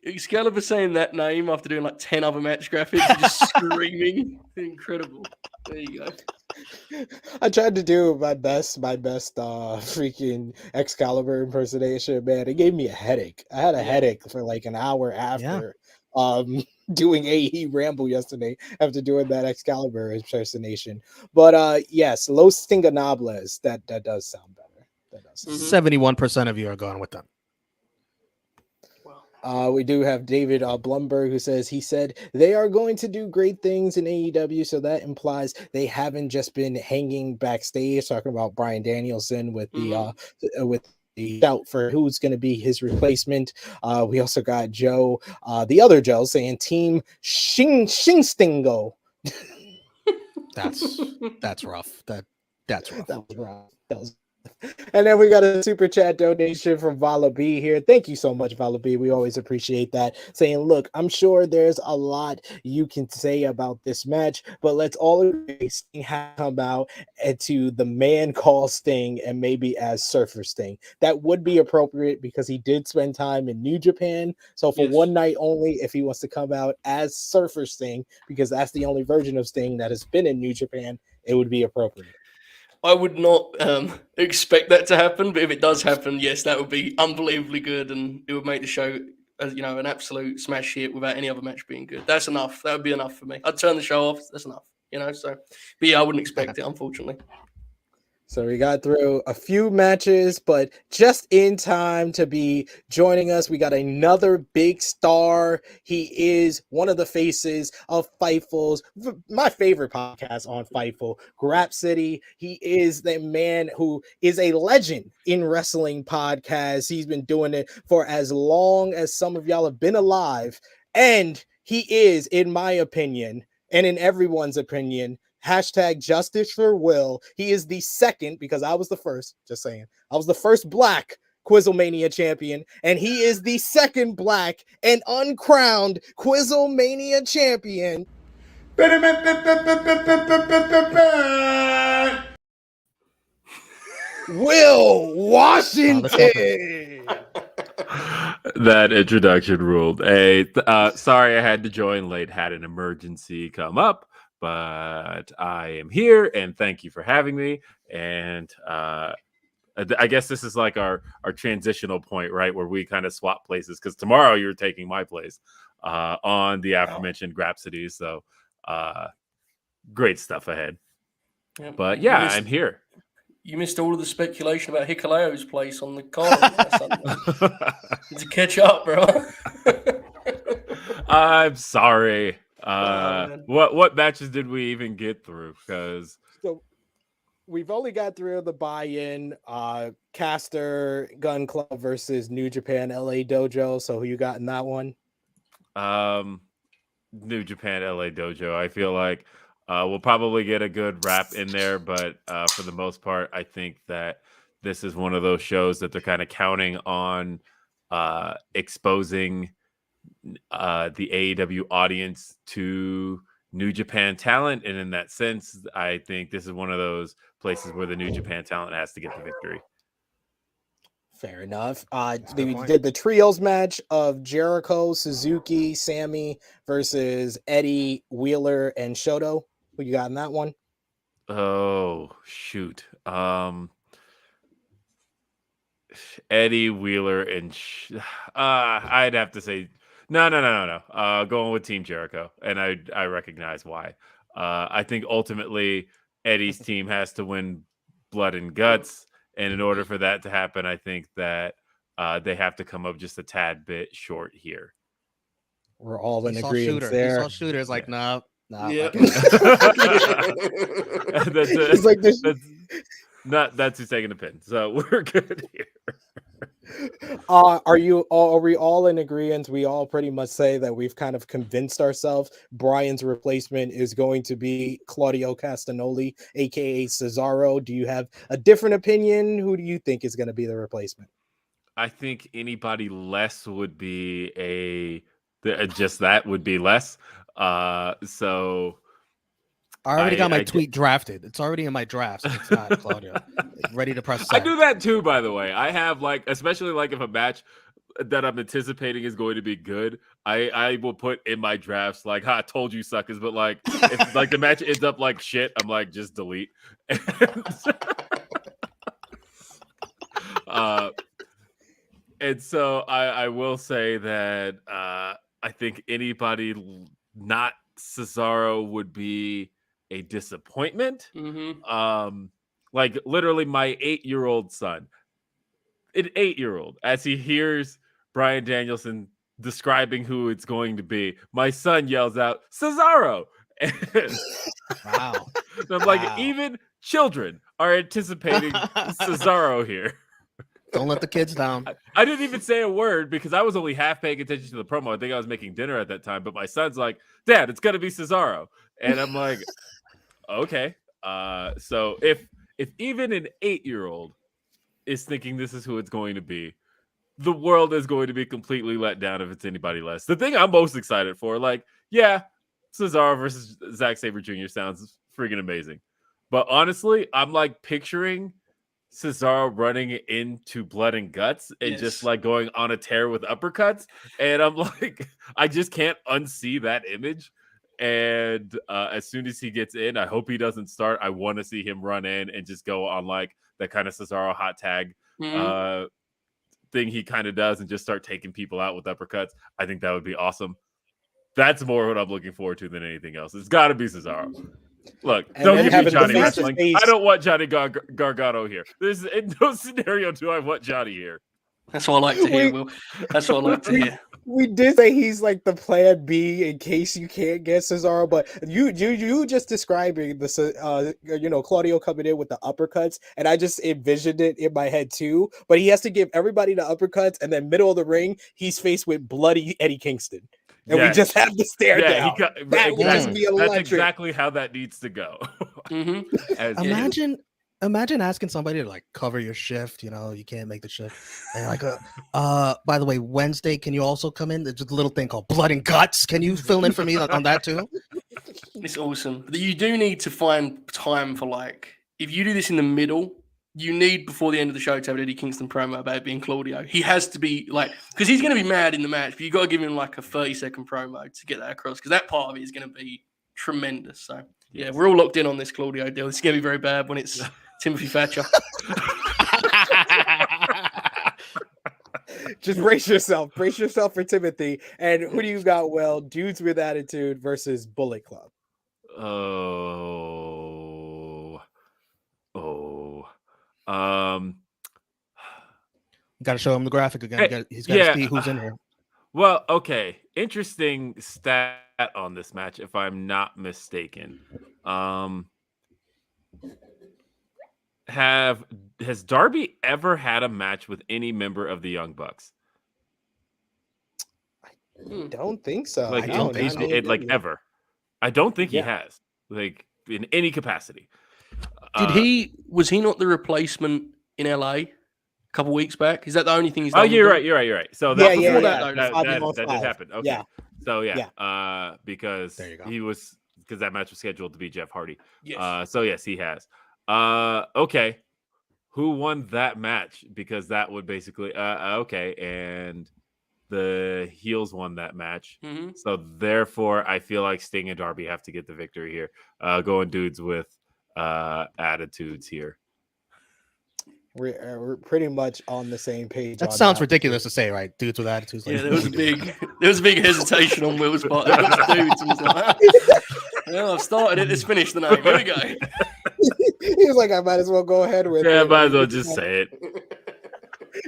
Excalibur saying that name after doing like 10 other match graphics and just screaming. Incredible. There you go. I tried to do my best freaking Excalibur impersonation, man. It gave me a headache. I had a headache for like an hour after doing AE Ramble yesterday after doing that Excalibur impersonation. But yes, Los Stingernables, that does sound better. 71% of you are going with them. We do have David Blumberg, who says he said they are going to do great things in AEW, so that implies they haven't just been hanging backstage talking about Bryan Danielson with the shout for who's going to be his replacement. We also got Joe, the other Joe, saying Team Shingo. That's rough. That's rough. That was rough. That was. And then we got a super chat donation from Vala B here. Thank you so much, Vala B. We always appreciate that. Saying, look, I'm sure there's a lot you can say about this match, but let's all agree Sting has come out to the man called Sting and maybe as Surfer Sting. That would be appropriate because he did spend time in New Japan. So for one night only, if he wants to come out as Surfer Sting, because that's the only version of Sting that has been in New Japan, it would be appropriate. I would not expect that to happen, but if it does happen, yes, that would be unbelievably good, and it would make the show an absolute smash hit without any other match being good. That's enough. That would be enough for me. I'd turn the show off. That's enough. So, but yeah, I wouldn't expect it, unfortunately. So we got through a few matches, but just in time to be joining us, we got another big star. He is one of the faces of Fightful's, my favorite podcast on Fightful, Grapsody. He is the man who is a legend in wrestling podcasts. He's been doing it for as long as some of y'all have been alive. And he is, in my opinion, and in everyone's opinion, hashtag justice for Will. He is the second, because I was the first, just saying, I was the first black Quizzlemania champion, and he is the second black and uncrowned Quizzlemania champion. Will Washington. That introduction ruled. Hey, sorry I had to join late, had an emergency come up, but I am here and thank you for having me. And I guess this is like our transitional point, right, where we kind of swap places, because tomorrow you're taking my place on the aforementioned Grapsody. So great stuff ahead. Yeah. But yeah, I'm here. You missed all of the speculation about Hikaleo's place on the card. Need to catch up, bro. I'm sorry. What matches did we even get through? Because so we've only got through the buy-in, Caster Gun Club versus New Japan LA Dojo. So who you got in that one? New Japan LA Dojo. I feel like we'll probably get a good rap in there, but for the most part, I think that this is one of those shows that they're kind of counting on exposing the AEW audience to New Japan talent. And in that sense, I think this is one of those places where the New Japan talent has to get the victory. Fair enough. They did the trios match of Jericho, Suzuki, Sammy versus Eddie, Wheeler, and Shoto. Who you got in that one? Oh, shoot. Eddie, Wheeler, and I'd have to say no. Going with Team Jericho, and I recognize why. I think ultimately Eddie's team has to win blood and guts, and in order for that to happen, I think that they have to come up just a tad bit short here. We're all in agreement there. He saw shooters like, nah. Yeah. That's who's taking the pin. So we're good here. Are we all in agreement? We all pretty much say that we've kind of convinced ourselves Brian's replacement is going to be Claudio Castagnoli, aka Cesaro. Do you have a different opinion? Who do you think is going to be the replacement? I think anybody less would be just that would be less. So I already got my tweet drafted. It's already in my drafts. So it's not Claudio. Ready to press send. I do that too, by the way. I have especially if a match that I'm anticipating is going to be good, I will put in my drafts I told you suckers, but if the match ends up like shit, I'm just delete. And so I will say that I think anybody not Cesaro would be a disappointment. Mm-hmm. Literally my 8-year-old son, an 8-year-old, as he hears Bryan Danielson describing who it's going to be, my son yells out Cesaro. Wow. And I'm even children are anticipating Cesaro here. Don't let the kids down. I didn't even say a word because I was only half paying attention to the promo. I think I was making dinner at that time, but my son's like, Dad, it's gonna be Cesaro. And I'm like, okay. So if even an 8-year-old is thinking this is who it's going to be, the world is going to be completely let down if it's anybody less. The thing I'm most excited for, Cesaro versus Zack Sabre Jr. sounds freaking amazing. But honestly, I'm picturing Cesaro running into blood and guts and just going on a tear with uppercuts. And I'm I just can't unsee that image. And as soon as he gets in, I hope he doesn't start. I want to see him run in and just go on that kind of Cesaro hot tag thing thing he kind of does and just start taking people out with uppercuts, I think that would be awesome. That's more what I'm looking forward to than anything else. It's got to be Cesaro. Look, And don't then give me having the Johnny face to wrestling. face- I don't want Johnny Gargano here. There's in no scenario do I want Johnny here. That's what I like to hear, Will. That's what I like to hear. We did say he's like the plan B in case you can't get Cesaro, but you just describing the Claudio coming in with the uppercuts, and I just envisioned it in my head too. But he has to give everybody the uppercuts, and then middle of the ring, he's faced with bloody Eddie Kingston, and we just have to stare down. That would just be electric. That's exactly how that needs to go. Imagine asking somebody to like cover your shift. You know, you can't make the shift, and like, by the way, Wednesday, can you also come in? There's a little thing called Blood and Guts. Can you fill in for me on that too? It's awesome. You do need to find time for, like, if you do this in the middle, you need before the end of the show to have an Eddie Kingston promo about it being Claudio. He has to be like, because he's going to be mad in the match, but you got to give him like a 30-second promo to get that across, because that part of it is going to be tremendous. So yeah, we're all locked in on this Claudio deal. It's going to be very bad when it's Timothy Thatcher. Just brace yourself for Timothy. And who do you got? Well, Dudes with Attitude versus Bullet Club. You got to show him the graphic again. He's got to see who's in here. Well, okay. Interesting stat on this match, if I'm not mistaken. Has Darby ever had a match with any member of the Young Bucks? I don't think so. Like, ever. I don't think he has. Like, in any capacity. Was he not the replacement in LA a couple weeks back? Is that the only thing he's done? Oh, you're right. So that did happen. Okay. Yeah. So because there you go. because that match was scheduled to be Jeff Hardy. Yes. So yes, he has. Okay. Who won that match? Because that would basically okay, and the heels won that match. Mm-hmm. So therefore, I feel like Sting and Darby have to get the victory here. Going Dudes with attitudes here. We're pretty much on the same page. That sounds ridiculous to say, right? Dudes with attitudes. Like, there was a big hesitation on Will's part. Dudes, and like, well, I've started it. Let's finish the night. Here we go. He was like, I might as well go ahead with it. Yeah, might as well just say it.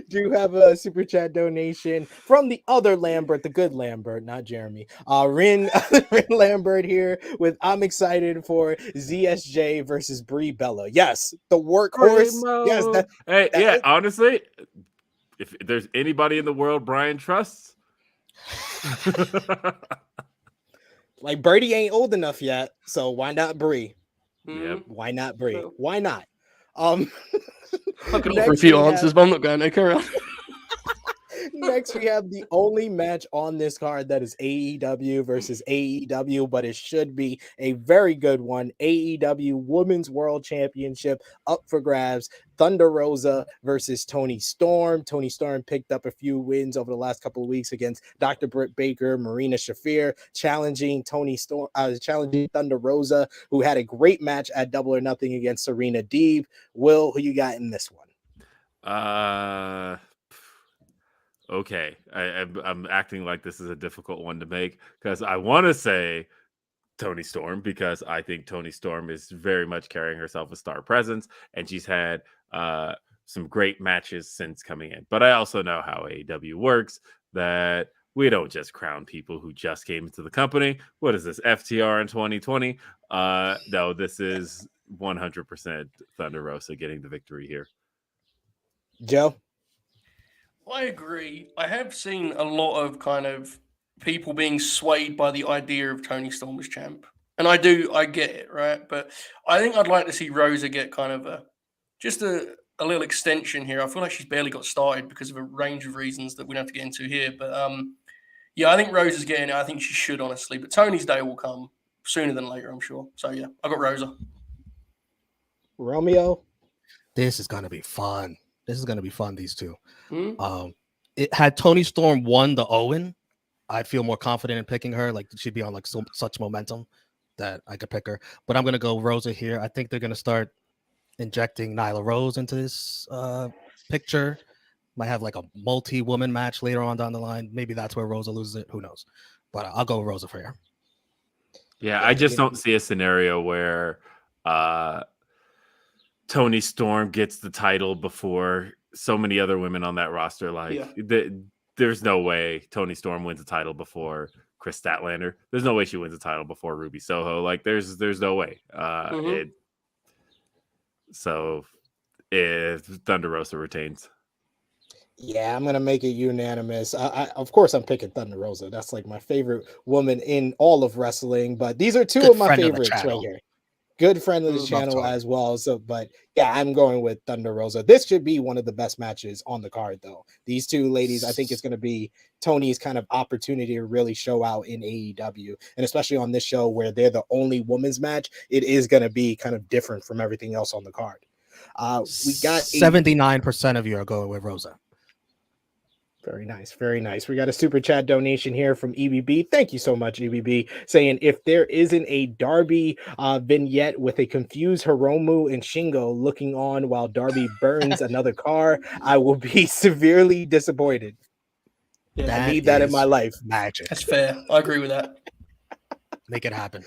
Do have a super chat donation from the other Lambert, the good Lambert, not Jeremy. Rin Lambert here with I'm excited for ZSJ versus Brie Bella. Yes, the workhorse. Yes, honestly, if there's anybody in the world Brian trusts, like Birdie ain't old enough yet, so why not Brie? Yep. Why not Brie? Why not? I could offer a few answers, but I'm not going to carry on. Next, we have the only match on this card that is AEW versus AEW, but it should be a very good one. AEW Women's World Championship up for grabs. Thunder Rosa versus Toni Storm. Toni Storm picked up a few wins over the last couple of weeks against Dr. Britt Baker, Marina Shafir, challenging Thunder Rosa, who had a great match at Double or Nothing against Serena Deeb. Will, who you got in this one? Okay, I'm acting like this is a difficult one to make because I want to say Toni Storm because I think Toni Storm is very much carrying herself a star presence and she's had some great matches since coming in. But I also know how AEW works, that we don't just crown people who just came into the company. What is this, FTR in 2020? No, this is 100% Thunder Rosa getting the victory here. Joe? I agree. I have seen a lot of kind of people being swayed by the idea of Toni Storm as champ. And I get it, right? But I think I'd like to see Rosa get kind of a little extension here. I feel like she's barely got started because of a range of reasons that we don't have to get into here. But I think Rosa's getting it. I think she should, honestly. But Tony's day will come sooner than later, I'm sure. So, yeah, I got Rosa. Romeo? This is going to be fun. These two. Mm-hmm. Had Toni Storm won the Owen, I'd feel more confident in picking her. Like she'd be on like such momentum that I could pick her. But I'm gonna go Rosa here. I think they're gonna start injecting Nyla Rose into this picture. Might have like a multi-woman match later on down the line. Maybe that's where Rosa loses it. Who knows? But I'll go with Rosa for here. Yeah, I just don't see a scenario where Toni Storm gets the title before so many other women on that roster. Like, there's no way Toni Storm wins a title before Chris Statlander. There's no way she wins a title before Ruby Soho. Like, there's no way. So if Thunder Rosa retains. Yeah, I'm gonna make it unanimous. Of course I'm picking Thunder Rosa. That's like my favorite woman in all of wrestling. But these are two of my favorites right here. Good friend of the channel as well. So, but yeah, I'm going with Thunder Rosa. This should be one of the best matches on the card, though. These two ladies, I think it's going to be Tony's kind of opportunity to really show out in AEW, and especially on this show where they're the only women's match, it is going to be kind of different from everything else on the card. We got 79% of you are going with Rosa. Very nice. Very nice. We got a super chat donation here from EBB. Thank you so much, EBB, saying if there isn't a Darby vignette with a confused Hiromu and Shingo looking on while Darby burns another car, I will be severely disappointed. Yeah, I need that in my life. Magic. That's fair. I agree with that. Make it happen.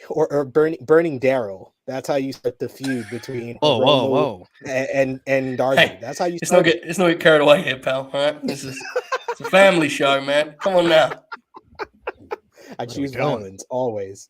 Or burning Daryl. That's how you start the feud between whoa. And Darby. Hey, that's how you start. Let's not get carried away here, pal. All right, it's a family show, man. Come on now. I choose violence always.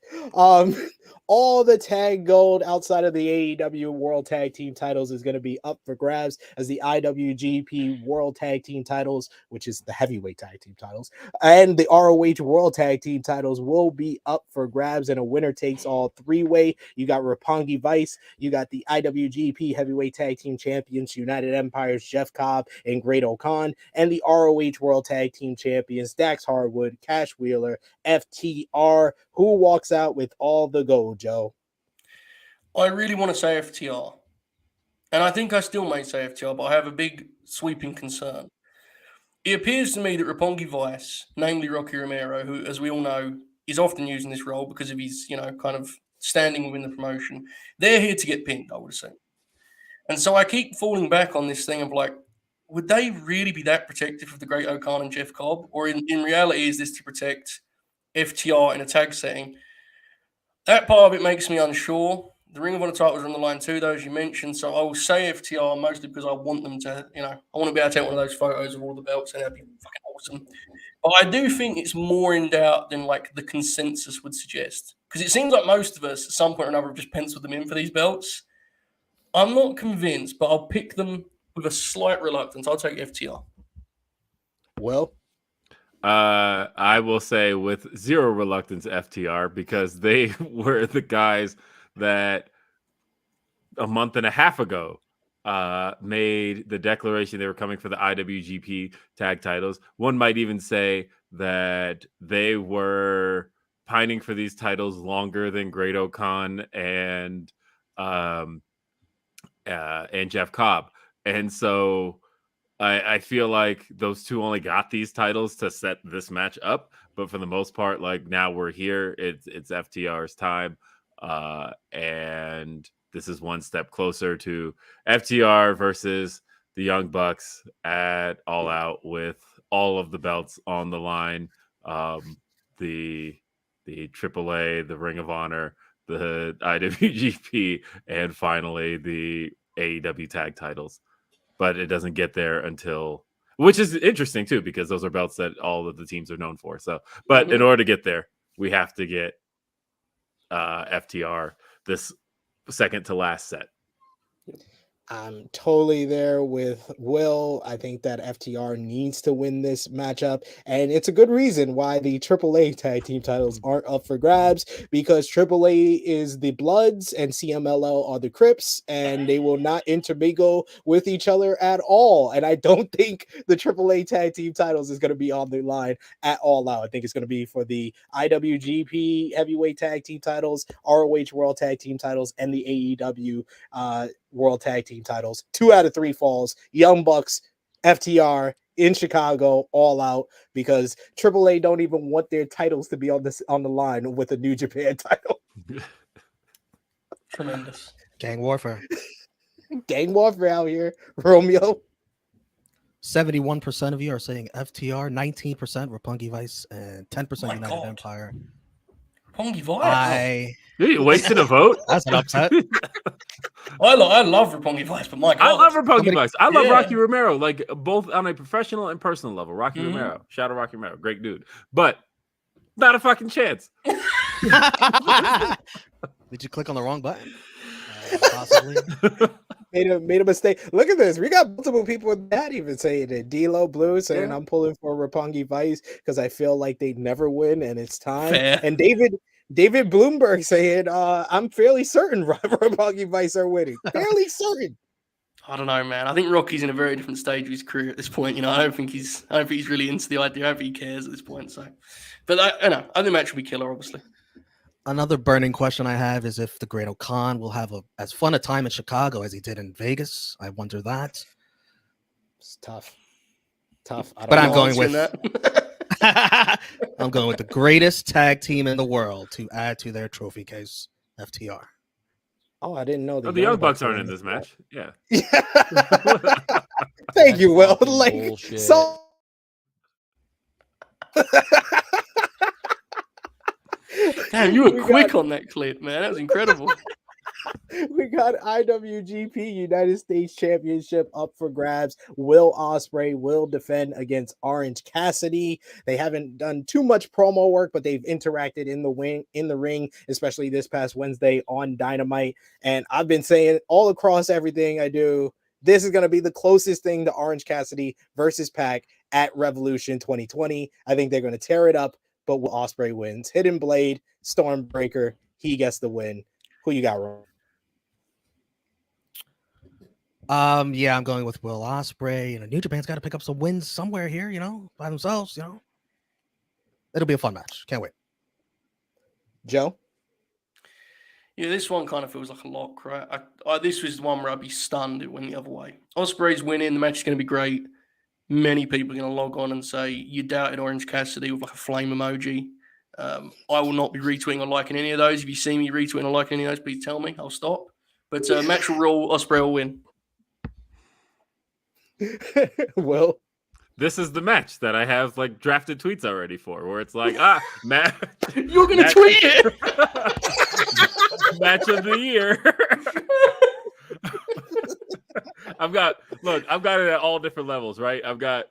All the tag gold outside of the AEW World Tag Team titles is going to be up for grabs as the IWGP World Tag Team titles, which is the heavyweight tag team titles, and the ROH World Tag Team titles will be up for grabs in a winner takes all three-way. You got Roppongi Vice, you got the IWGP Heavyweight Tag Team Champions, United Empires, Jeff Cobb and Great O'Khan, and the ROH World Tag Team Champions, Dax Harwood, Cash Wheeler, FTR. Who walks out with all the gold, Joe? I really want to say FTR. And I think I still may say FTR, but I have a big sweeping concern. It appears to me that Roppongi Vice, namely Rocky Romero, who, as we all know, is often used in this role because of his, kind of standing within the promotion, they're here to get pinned, I would say. And so I keep falling back on this thing of like, would they really be that protective of the Great O'Khan and Jeff Cobb? Or in reality, is this to protect FTR in a tag setting? That part of it makes me unsure. The Ring of Honor titles are on the line too, though, as you mentioned. So I will say FTR mostly because I want them to, I want to be able to take one of those photos of all the belts, and that'd be fucking awesome. But I do think it's more in doubt than like the consensus would suggest, because it seems like most of us at some point or another have just penciled them in for these belts. I'm not convinced, but I'll pick them with a slight reluctance. I'll take FTR. Well, I will say with zero reluctance FTR, because they were the guys that a month and a half ago made the declaration they were coming for the IWGP tag titles. One might even say that they were pining for these titles longer than Great O'Khan and Jeff Cobb. And so I feel like those two only got these titles to set this match up, but for the most part, like now we're here. It's FTR's time, and this is one step closer to FTR versus the Young Bucks at All Out with all of the belts on the line. The AAA, the Ring of Honor, the IWGP, and finally the AEW tag titles. But it doesn't get there until, which is interesting too, because those are belts that all of the teams are known for. So, but in order to get there, we have to get FTR this second to last set. I'm totally there with Will. I think that FTR needs to win this matchup, and it's a good reason why the AAA tag team titles aren't up for grabs, because AAA is the Bloods and CMLL are the Crips, and they will not intermingle with each other at all. And I don't think the AAA tag team titles is going to be on the line at All Out. I think it's going to be for the IWGP heavyweight tag team titles, ROH World Tag Team titles, and the AEW World Tag Team titles. 2 out of 3 falls. Young Bucks, FTR in Chicago, All Out, because AAA don't even want their titles to be on the line with a New Japan title. Tremendous. Gang warfare. Gang warfare out here, Romeo. 71% of you are saying FTR, 19% Roppongi Vice, and 10% My United God. Empire. Pongi Vice. You wasted a vote. That's an upset. I love Roppongi Vice, but my God. I love Roppongi Vice. I love Yeah. Rocky Romero, like both on a professional and personal level. Rocky Mhm. Romero, shout out Rocky Romero, great dude, but not a fucking chance. Did you click on the wrong button? Possibly. Made a mistake. Look at this. We got multiple people that even saying it. D-Lo Blue saying Yeah. I'm pulling for Roppongi Vice because I feel like they'd never win and it's time. Fair. And David Bloomberg saying I'm fairly certain Roppongi Vice are winning. Fairly certain. I don't know, man. I think Rocky's in a very different stage of his career at this point. You know, I don't think he's really into the idea. I don't think he cares at this point. So, but I think the match will be killer, obviously. Another burning question I have is if the Great O'Khan will have as fun a time in Chicago as he did in Vegas. I wonder that. It's tough. Tough. But I'm going answering with I'm going with the greatest tag team in the world to add to their trophy case, FTR. Oh, I didn't know the Young Bucks aren't in this match. Yeah. Thank you, Will. Fucking Like bullshit. so. Damn, you were We quick on that clip, man. That was incredible. We got IWGP United States Championship up for grabs. Will Ospreay will defend against Orange Cassidy. They haven't done too much promo work, but they've interacted in the ring, especially this past Wednesday on Dynamite. And I've been saying all across everything I do, this is going to be the closest thing to Orange Cassidy versus Pac at Revolution 2020. I think they're going to tear it up, but Will Ospreay wins. Hidden Blade, Stormbreaker, he gets the win. Who you got, Ron? Yeah, I'm going with Will Ospreay. You know, New Japan's got to pick up some wins somewhere here, you know, by themselves, you know. It'll be a fun match. Can't wait. Joe? Yeah, this one kind of feels like a lock, right? This was the one where I'd be stunned it went the other way. Ospreay's winning. The match is going to be great. Many people are going to log on and say, you doubted Orange Cassidy with like a flame emoji. I will not be retweeting or liking any of those. If you see me retweeting or liking any of those, please tell me. I'll stop. But match will rule. Ospreay will win. Will? This is the match that I have like drafted tweets already for, where it's like, Matt, You're going to tweet it. match of the year. I've got it at all different levels, right? I've got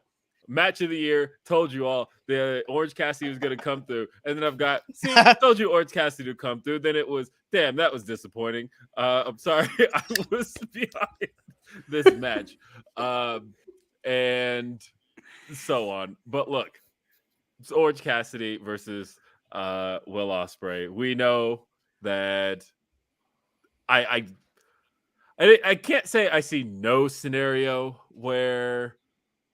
match of the year, told you all the Orange Cassidy was going to come through. And then I've got, see, told you Orange Cassidy to come through. Then it was, damn, that was disappointing. I'm sorry. I was behind this match. And so on. But look, it's Orange Cassidy versus Will Ospreay. We know that I can't say I see no scenario where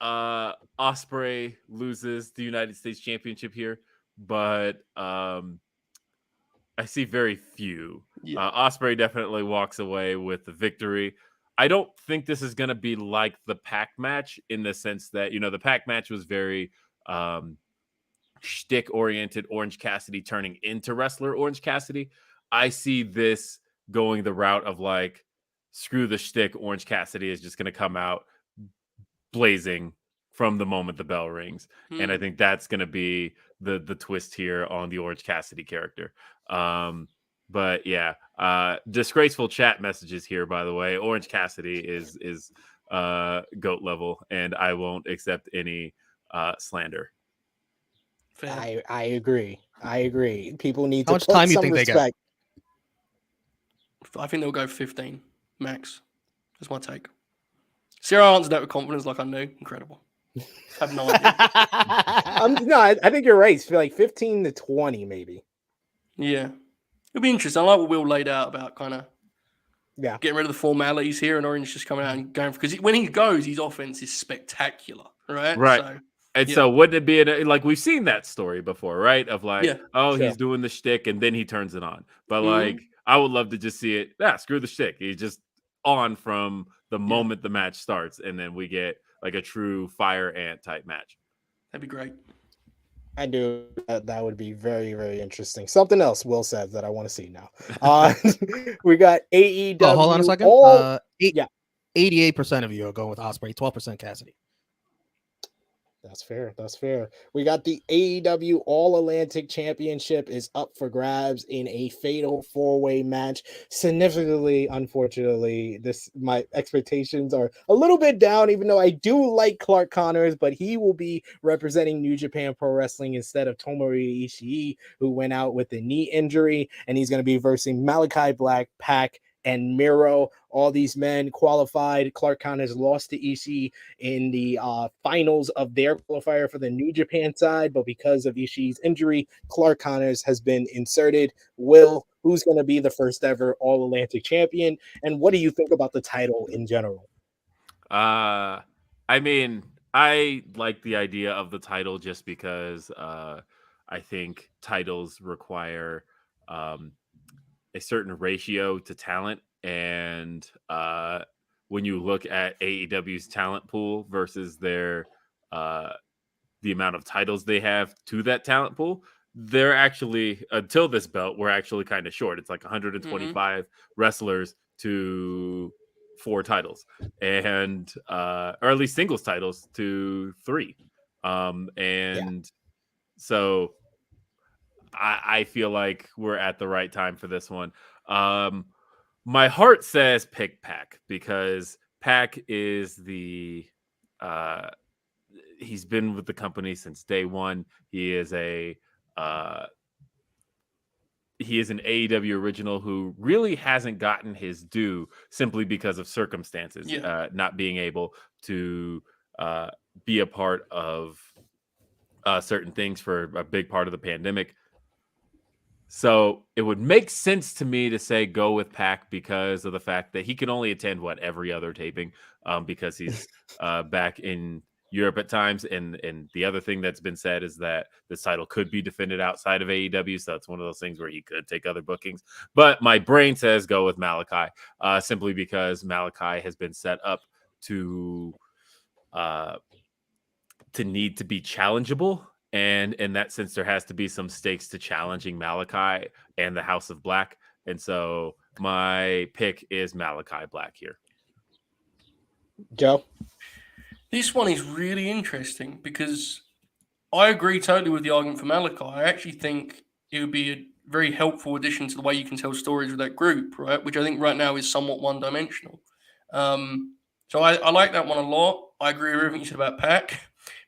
Ospreay loses the United States Championship here, but I see very few. Yeah. Ospreay definitely walks away with the victory. I don't think this is going to be like the Pac match in the sense that, you know, the Pac match was very shtick oriented, Orange Cassidy turning into wrestler Orange Cassidy. I see this going the route of like, screw the shtick, Orange Cassidy is just going to come out blazing from the moment the bell rings. And I think that's going to be the twist here on the Orange Cassidy character. But yeah, disgraceful chat messages here, by the way. Orange Cassidy is GOAT level, and I won't accept any slander. Fair. I agree. People need How to much put time you some think they get? respect. I think they'll go 15 max. That's my take. Sarah answered that with confidence, like I knew. Incredible. I have no idea. No, I think you're right. It's like 15 to 20, maybe. Yeah. It'll be interesting. I like what Will laid out about kind of getting rid of the formalities here and Orange just coming out and going, because when he goes, his offense is spectacular, right? Right. So wouldn't it be like we've seen that story before, right? Of like, he's doing the shtick and then he turns it on. But like, I would love to just see it. Yeah, screw the shtick. He's just on from the moment the match starts, and then we get like a true fire ant type match. That'd be great. I do. That would be very, very interesting. Something else Will said that I want to see now. We got AEW. Oh, hold on a second. 88% of you are going with Ospreay, 12% Cassidy. That's fair. That's fair. We got the AEW All Atlantic Championship is up for grabs in a fatal 4-way match. Significantly, unfortunately, my expectations are a little bit down, even though I do like Clark Connors, but he will be representing New Japan Pro Wrestling instead of Tomohiro Ishii, who went out with a knee injury, and he's going to be versing Malachi Black, Pac, and Miro. All these men qualified. Clark Connors lost to Ishii in the finals of their qualifier for the New Japan side, but because of Ishii's injury, Clark Connors has been inserted. Will, who's going to be the first ever All Atlantic champion, and what do you think about the title in general? I mean, I like the idea of the title just because I think titles require a certain ratio to talent, and when you look at AEW's talent pool versus their the amount of titles they have to that talent pool, they're actually, until this belt, we're actually kind of short. It's like 125 wrestlers to 4 titles, and or at least singles titles to 3. So I feel like we're at the right time for this one. My heart says pick Pac, because Pac is the he's been with the company since day one. He is an AEW original who really hasn't gotten his due simply because of circumstances, not being able to be a part of certain things for a big part of the pandemic. So it would make sense to me to say go with Pac because of the fact that he can only attend every other taping because he's back in Europe at times. And the other thing that's been said is that this title could be defended outside of AEW. So it's one of those things where he could take other bookings. But my brain says go with Malachi simply because Malachi has been set up to need to be challengeable. And in that sense, there has to be some stakes to challenging Malachi and the House of Black. And so my pick is Malachi Black here. Joe? This one is really interesting because I agree totally with the argument for Malachi. I actually think it would be a very helpful addition to the way you can tell stories with that group, right? Which I think right now is somewhat one-dimensional. So I like that one a lot. I agree with everything you said about Pac.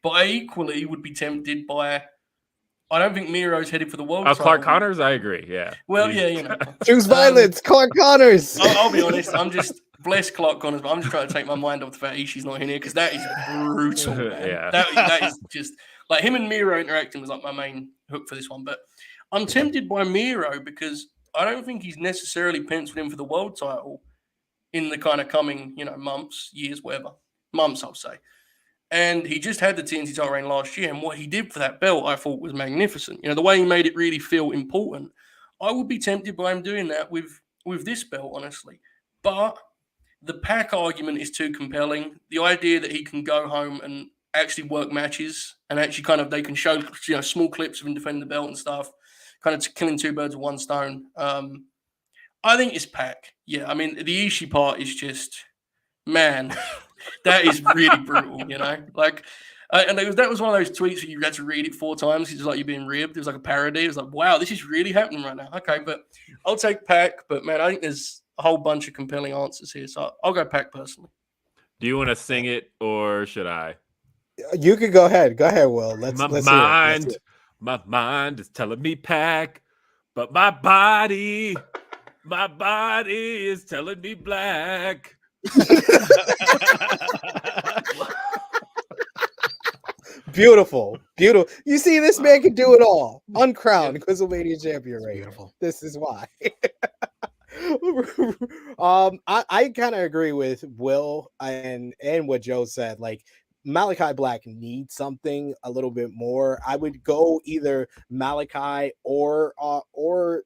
But I equally would be tempted by... I don't think Miro's headed for the world title. Clark Connors, I agree, yeah. Well, yeah, Choose violence, Clark Connors! I'll be honest, I'm just... Bless Clark Connors, but I'm just trying to take my mind off the fact Ishii's not in here because that is brutal, man. Yeah. That is just... Like, him and Miro interacting was like my main hook for this one. But I'm tempted by Miro because I don't think he's necessarily penciled in for the world title in the kind of coming, months, years, whatever. Months, I'll say. And he just had the TNT title reign last year, and what he did for that belt, I thought was magnificent. The way he made it really feel important. I would be tempted by him doing that with this belt, honestly. But the Pac argument is too compelling. The idea that he can go home and actually work matches, and actually they can show small clips of him defending the belt and stuff, kind of killing 2 birds with 1 stone. I think it's Pac. Yeah, I mean the Ishii part is just, man. That is really brutal, Like, and that was one of those tweets where you had to read it 4 times. It's like you're being ribbed. It was like a parody. It was like, wow, this is really happening right now. Okay, but I'll take Pac. But man, I think there's a whole bunch of compelling answers here, so I'll go Pac personally. Do you want to sing it or should I? You could go ahead. Go ahead, Will. Let's hear it. My mind is telling me Pac, but my body is telling me Black. Beautiful. You see, this man can do it all. Uncrowned Quizlemania champion, right? Beautiful. This is why. I kind of agree with Will and what Joe said. Like, Malachi Black needs something a little bit more. I would go either Malachi or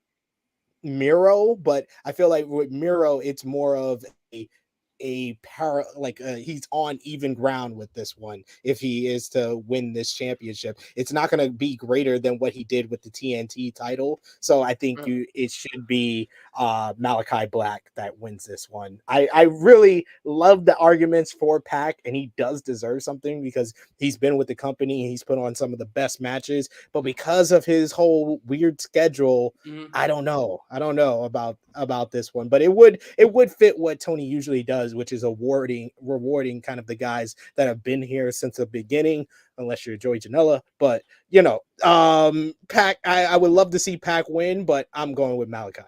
Miro, but I feel like with Miro, it's more of he's on even ground with this one. If he is to win this championship, it's not going to be greater than what he did with the TNT title. So I think it should be Malachi Black that wins this one. I really love the arguments for Pac, and he does deserve something because he's been with the company and he's put on some of the best matches. But because of his whole weird schedule, I don't know about this one. But it would fit what Tony usually does, which is rewarding kind of the guys that have been here since the beginning, unless you're Joey Janela. But Pac, I would love to see Pac win, but I'm going with Malachi.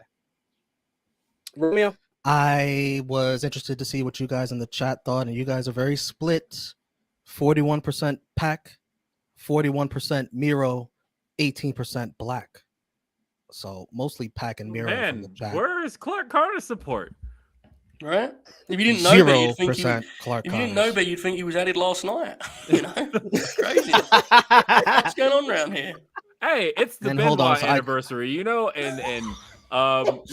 Romeo? I was interested to see what you guys in the chat thought, and you guys are very split. 41% Pac, 41% Miro, 18% Black. So mostly Pac and Miro. Man, from the chat. where is Clark Carter's support? Right? If you didn't know that, you'd think Clark if you didn't know that, you'd think he was added last night. It's crazy. What's going on around here? Hey, it's the Benoit anniversary, and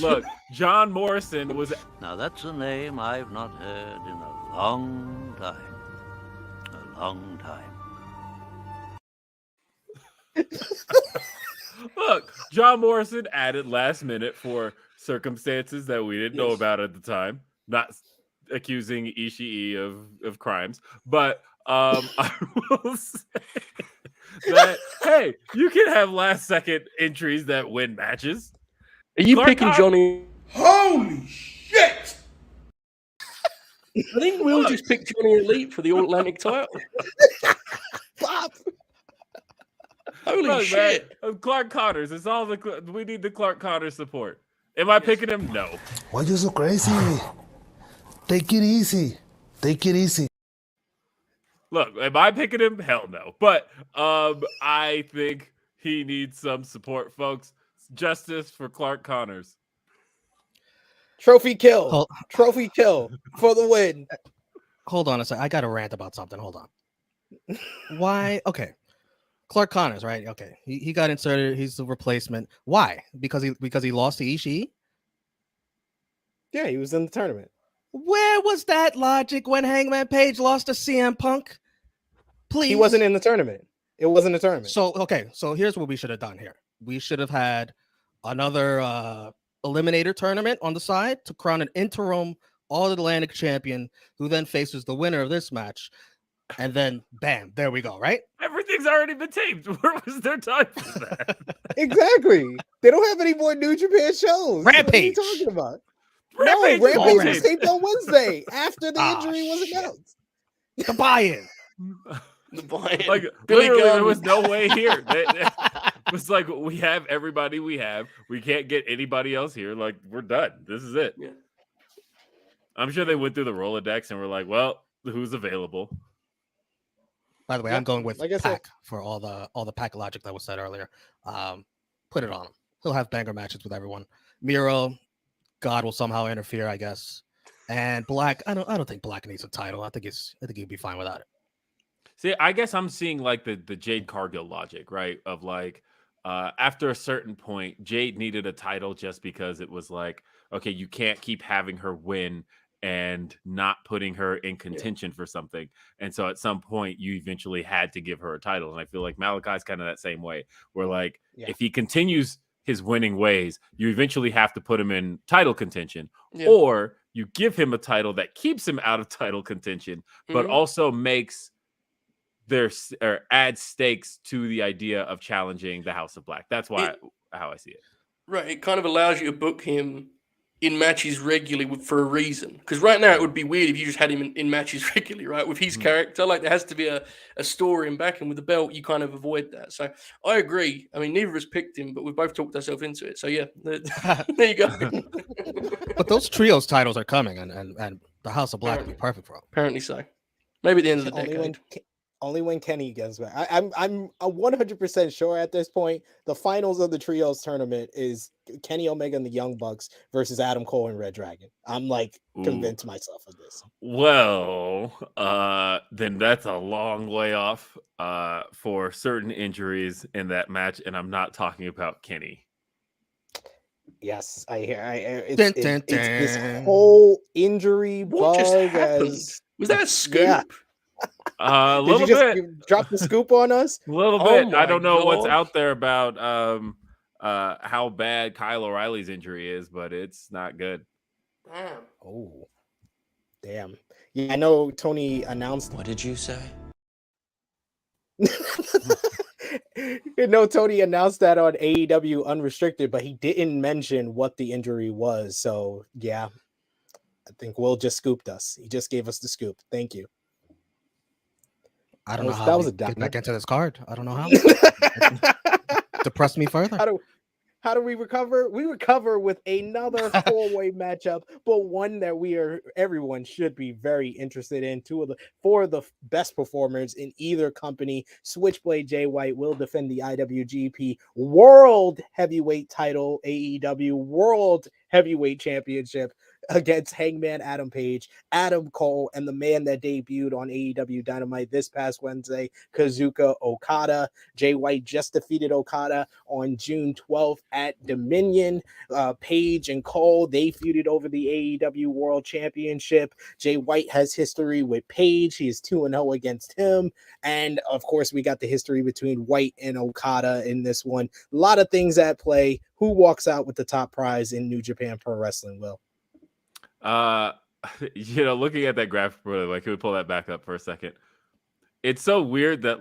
look, John Morrison was. Now that's a name I've not heard in a long time. A long time. Look, John Morrison added last minute for circumstances that we didn't know about at the time. Not accusing Ishii of crimes, but I will say that hey, you can have last second entries that win matches. Are you picking Johnny? Holy shit! I think we'll just pick Johnny Elite for the All Atlantic title. Pop! Holy shit! Man, Clark Connors. It's all we need the Clark Connors support. Am I picking him? No. Why you so crazy? Take it easy. Take it easy. Look, am I picking him? Hell no. But I think he needs some support, folks. Justice for Clark Connors. Trophy kill. Trophy kill for the win. Hold on a second. I got a rant about something. Hold on. Why? Okay. Clark Connors, right? Okay. He got inserted. He's the replacement. Why? Because he lost to Ishii? Yeah, he was in the tournament. Where was that logic when Hangman Page lost to CM Punk? Please. He wasn't in the tournament. It wasn't a tournament. So here's what we should have done here. We should have had another eliminator tournament on the side to crown an interim All-Atlantic champion who then faces the winner of this match. And then, bam, there we go, right? Everything's already been taped. Where was their time for that? Exactly. They don't have any more New Japan shows. Rampage. What are you talking about? Rampage was taped on Wednesday after the injury was announced. The buy-in. The buy-in. Like, literally, there was no way here. It was like, we have everybody we have. We can't get anybody else here. Like, we're done. This is it. Yeah. I'm sure they went through the Rolodex and were like, well, who's available? By the way, I'm going with like I Pac for all the Pac logic that was said earlier. Put it on him. He'll have banger matches with everyone. Miro, God will somehow interfere, I guess. And Black, I don't think Black needs a title. I think he'd be fine without it. See, I guess I'm seeing like the Jade Cargill logic, right? Of like, after a certain point, Jade needed a title just because it was like, okay, you can't keep having her win and not putting her in contention for something. And so at some point you eventually had to give her a title. And I feel like Malachi's kind of that same way, where like, if he continues his winning ways, you eventually have to put him in title contention, or you give him a title that keeps him out of title contention, but also makes or adds stakes to the idea of challenging the House of Black. That's why how I see it. Right. It kind of allows you to book him in matches regularly for a reason. Because right now it would be weird if you just had him in matches regularly, right? With his character, like there has to be a story in back, and with the belt, you kind of avoid that. So I agree. I mean, neither of us picked him, but we both talked ourselves into it. So yeah, there you go. But those trios titles are coming, and the House of Black would be perfect for him. Apparently so. Maybe at the end of the decade. Only when Kenny gets back. I'm 100% sure at this point the finals of the trios tournament is Kenny Omega and the Young Bucks versus Adam Cole and Red Dragon. I'm like convinced myself of this. Well, then that's a long way off for certain injuries in that match, and I'm not talking about Kenny. Yes, I hear. It's this whole injury what bug. Was that a scoop? Yeah. A little bit. Drop the scoop on us. A little bit. I don't know what's out there about how bad Kyle O'Reilly's injury is, but it's not good. Damn. Oh, damn. Yeah, I know Tony announced. What did you say? Tony announced that on AEW Unrestricted, but he didn't mention what the injury was. So yeah, I think Will just scooped us. He just gave us the scoop. Thank you. I don't know how that was we a get downer. back into this card. I don't know how. Depress me further. How do we recover? We recover with another four-way matchup, but one that everyone should be very interested in. Four of the best performers in either company. Switchblade Jay White will defend the IWGP World Heavyweight title, AEW World Heavyweight Championship against Hangman Adam Page, Adam Cole, and the man that debuted on AEW Dynamite this past Wednesday, Kazuchika Okada. Jay White just defeated Okada on June 12th at Dominion. Page and Cole, they feuded over the AEW World Championship. Jay White has history with Page. He is 2-0 against him. And of course, we got the history between White and Okada in this one. A lot of things at play. Who walks out with the top prize in New Japan Pro Wrestling, Will? Looking at that graphic, really, can we pull that back up for a second? It's so weird that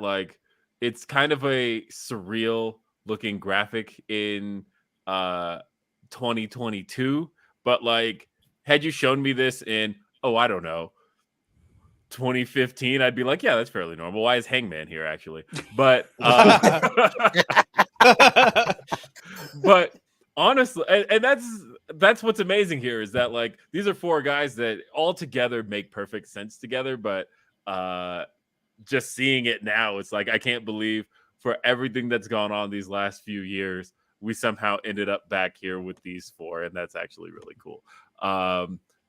it's kind of a surreal looking graphic in 2022, but had you shown me this in I don't know 2015, I'd be like, yeah, that's fairly normal. Why is Hangman here actually? But but honestly, and that's what's amazing here is that these are four guys that all together make perfect sense together, but just seeing it now, it's I can't believe for everything that's gone on these last few years, we somehow ended up back here with these four, and that's actually really cool.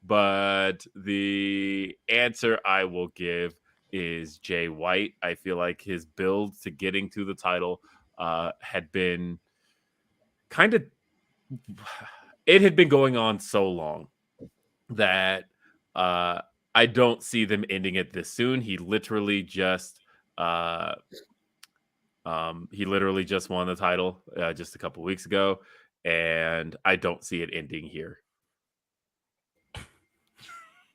But the answer I will give is Jay White. I feel like his build to getting to the title had been it had been going on so long that I don't see them ending it this soon. He literally just won the title just a couple weeks ago, and I don't see it ending here.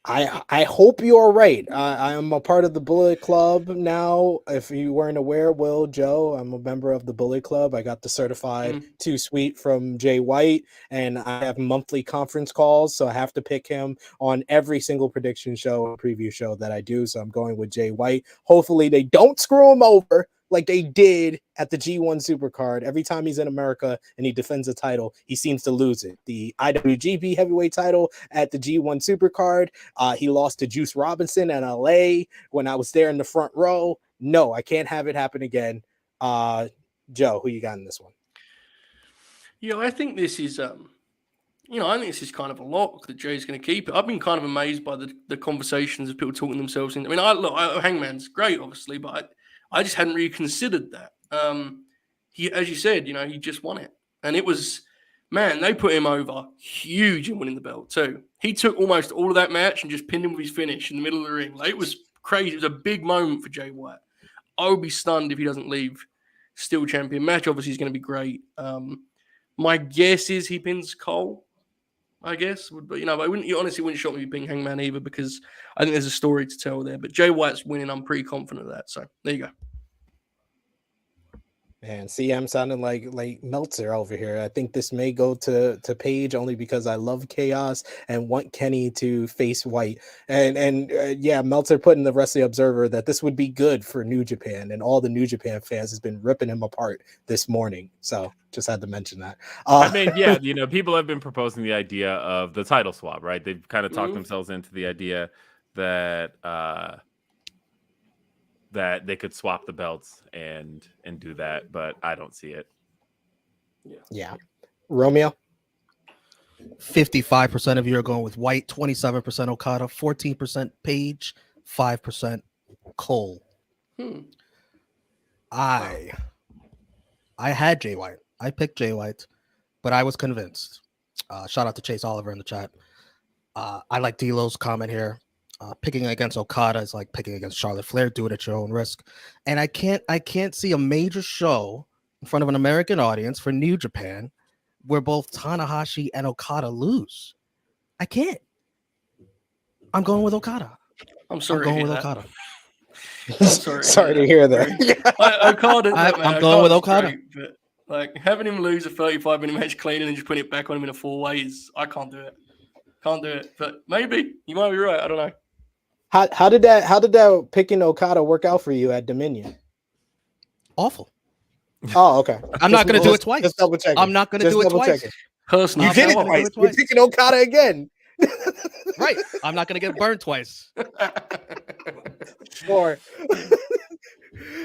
I hope you are right. I am a part of the Bullet Club now. If you weren't aware, Will, Joe, I'm a member of the Bullet Club. I got the certified 2 suite from Jay White, and I have monthly conference calls, so I have to pick him on every single prediction show and preview show that I do. So I'm going with Jay White. Hopefully they don't screw him over like they did at the G1 Supercard. Every time he's in America and he defends a title, he seems to lose it. The IWGP Heavyweight title at the G1 Supercard, he lost to Juice Robinson in LA when I was there in the front row. No, I can't have it happen again. Joe, who you got in this one? I think this is I think this is kind of a lock that Jay's going to keep it. I've been kind of amazed by the conversations of people talking themselves in. I mean, Hangman's great, obviously, but I just hadn't really considered that. He, as you said, he just won it. And it was, man, they put him over huge in winning the belt too. He took almost all of that match and just pinned him with his finish in the middle of the ring. It was crazy. It was a big moment for Jay White. I would be stunned if he doesn't leave still champion. Match obviously is going to be great. My guess is he pins Cole, I guess. But, it honestly wouldn't shock me if he pinned Hangman either, because I think there's a story to tell there. But Jay White's winning. I'm pretty confident of that. So there you go. Man, see, I'm sounding like Meltzer over here. I think this may go to Page only because I love chaos and want Kenny to face White. And Meltzer put in the Wrestling Observer that this would be good for New Japan, and all the New Japan fans has been ripping him apart this morning. So just had to mention that. I mean, people have been proposing the idea of the title swap, right? They've kind of talked themselves into the idea that that they could swap the belts and do that, but I don't see it. Yeah. Romeo? 55% of you are going with White, 27% Okada, 14% Page, 5% Cole. I had Jay White. I picked Jay White, but I was convinced. Shout out to Chase Oliver in the chat. I like D'Lo's comment here. Picking against Okada is like picking against Charlotte Flair. Do it at your own risk. And I can't see a major show in front of an American audience for New Japan, where both Tanahashi and Okada lose. I can't. I'm going with Okada. I'm sorry. I'm going to with hear Okada. that. I'm sorry. Sorry to hear that. Okada, I'm going with Okada. Great, but like having him lose a 35-minute match clean and then just putting it back on him in a 4-way is I can't do it. Can't do it. But maybe you might be right. I don't know. How did that picking Okada work out for you at Dominion? Awful. Oh, okay. I'm not going to do it twice. Just double checking. I'm not going to do it twice. Personally, You did it twice. You're picking Okada again. Right. I'm not going to get burned twice. Sure.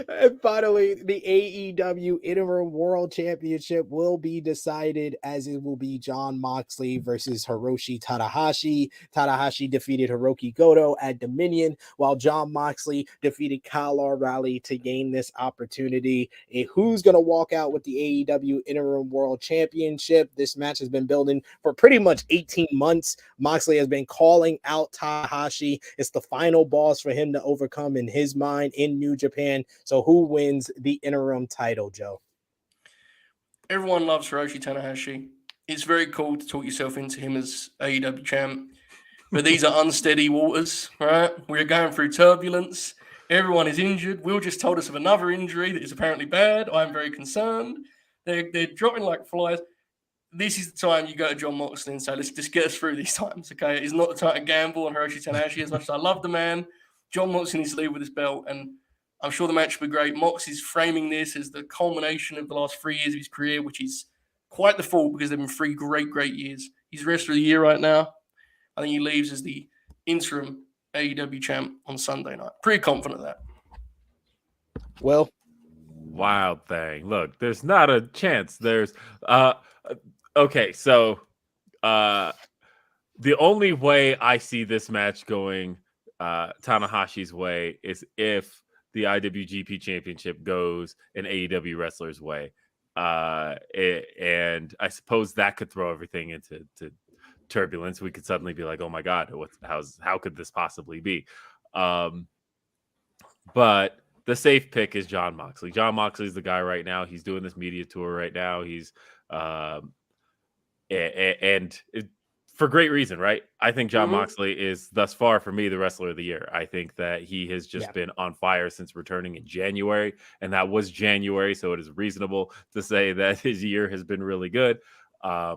And finally, the AEW Interim World Championship will be decided as it will be Jon Moxley versus Hiroshi Tanahashi. Tanahashi defeated Hiroki Goto at Dominion, while Jon Moxley defeated Kyle O'Reilly to gain this opportunity. And who's going to walk out with the AEW Interim World Championship? This match has been building for pretty much 18 months. Moxley has been calling out Tanahashi. It's the final boss for him to overcome in his mind in New Japan. So who wins the interim title, Joe? Everyone loves Hiroshi Tanahashi. It's very cool to talk yourself into him as AEW champ. But these are unsteady waters, right? We're going through turbulence. Everyone is injured. Will just told us of another injury that is apparently bad. I'm very concerned. They're dropping like flies. This is the time you go to Jon Moxley and say, let's just get us through these times, okay? It's not the time to gamble on Hiroshi Tanahashi as much as I love the man. Jon Moxley needs to leave with his belt, and I'm sure the match will be great. Mox is framing this as the culmination of the last 3 years of his career, which is quite the fault because they've been 3 great years. He's wrestler of the year right now. I think he leaves as the interim AEW champ on Sunday night. Pretty confident of that. Well, Wild thing. Look, there's not a chance. There's okay, so the only way I see this match going Tanahashi's way is if the IWGP Championship goes an AEW wrestler's way. And I suppose that could throw everything into turbulence. We could suddenly be like, oh my God, how could this possibly be? But the safe pick is Jon Moxley. Jon Moxley's the guy right now. He's doing this media tour right now. He's for great reason, right? I think Jon Moxley is thus far for me the wrestler of the year. I think that he has just been on fire since returning in January, and that was January, so it is reasonable to say that his year has been really good. I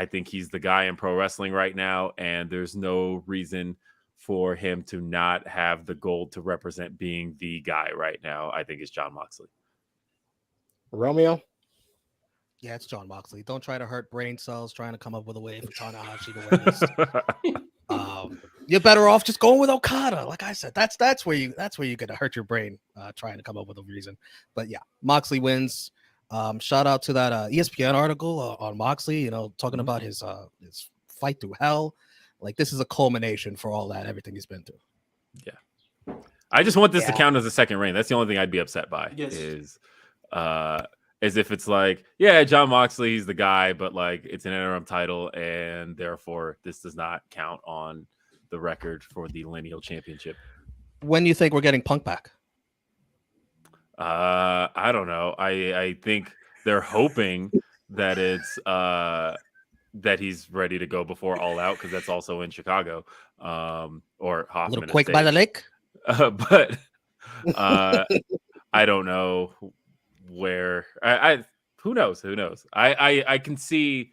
think he's the guy in pro wrestling right now, and there's no reason for him to not have the gold to represent being the guy right now. I think it's Jon Moxley. Romeo? Yeah, it's Jon Moxley. Don't try to hurt brain cells trying to come up with a way for Tanahashi to win this. You're better off just going with Okada. Like I said, that's where you're gonna hurt your brain trying to come up with a reason. But yeah, Moxley wins. Shout out to that ESPN article on Moxley, talking about his fight through hell. Like, this is a culmination for all that, everything he's been through. Yeah. I just want this to count as a second reign. That's the only thing I'd be upset by. Yes. Is if it's like, yeah, Jon Moxley, he's the guy, but like it's an interim title, and therefore this does not count on the record for the lineal championship. When do you think we're getting Punk back? I don't know. I think they're hoping that it's that he's ready to go before All Out, because that's also in Chicago. Or Hoffman. A little quick by the lake. But I don't know where. Who knows? I can see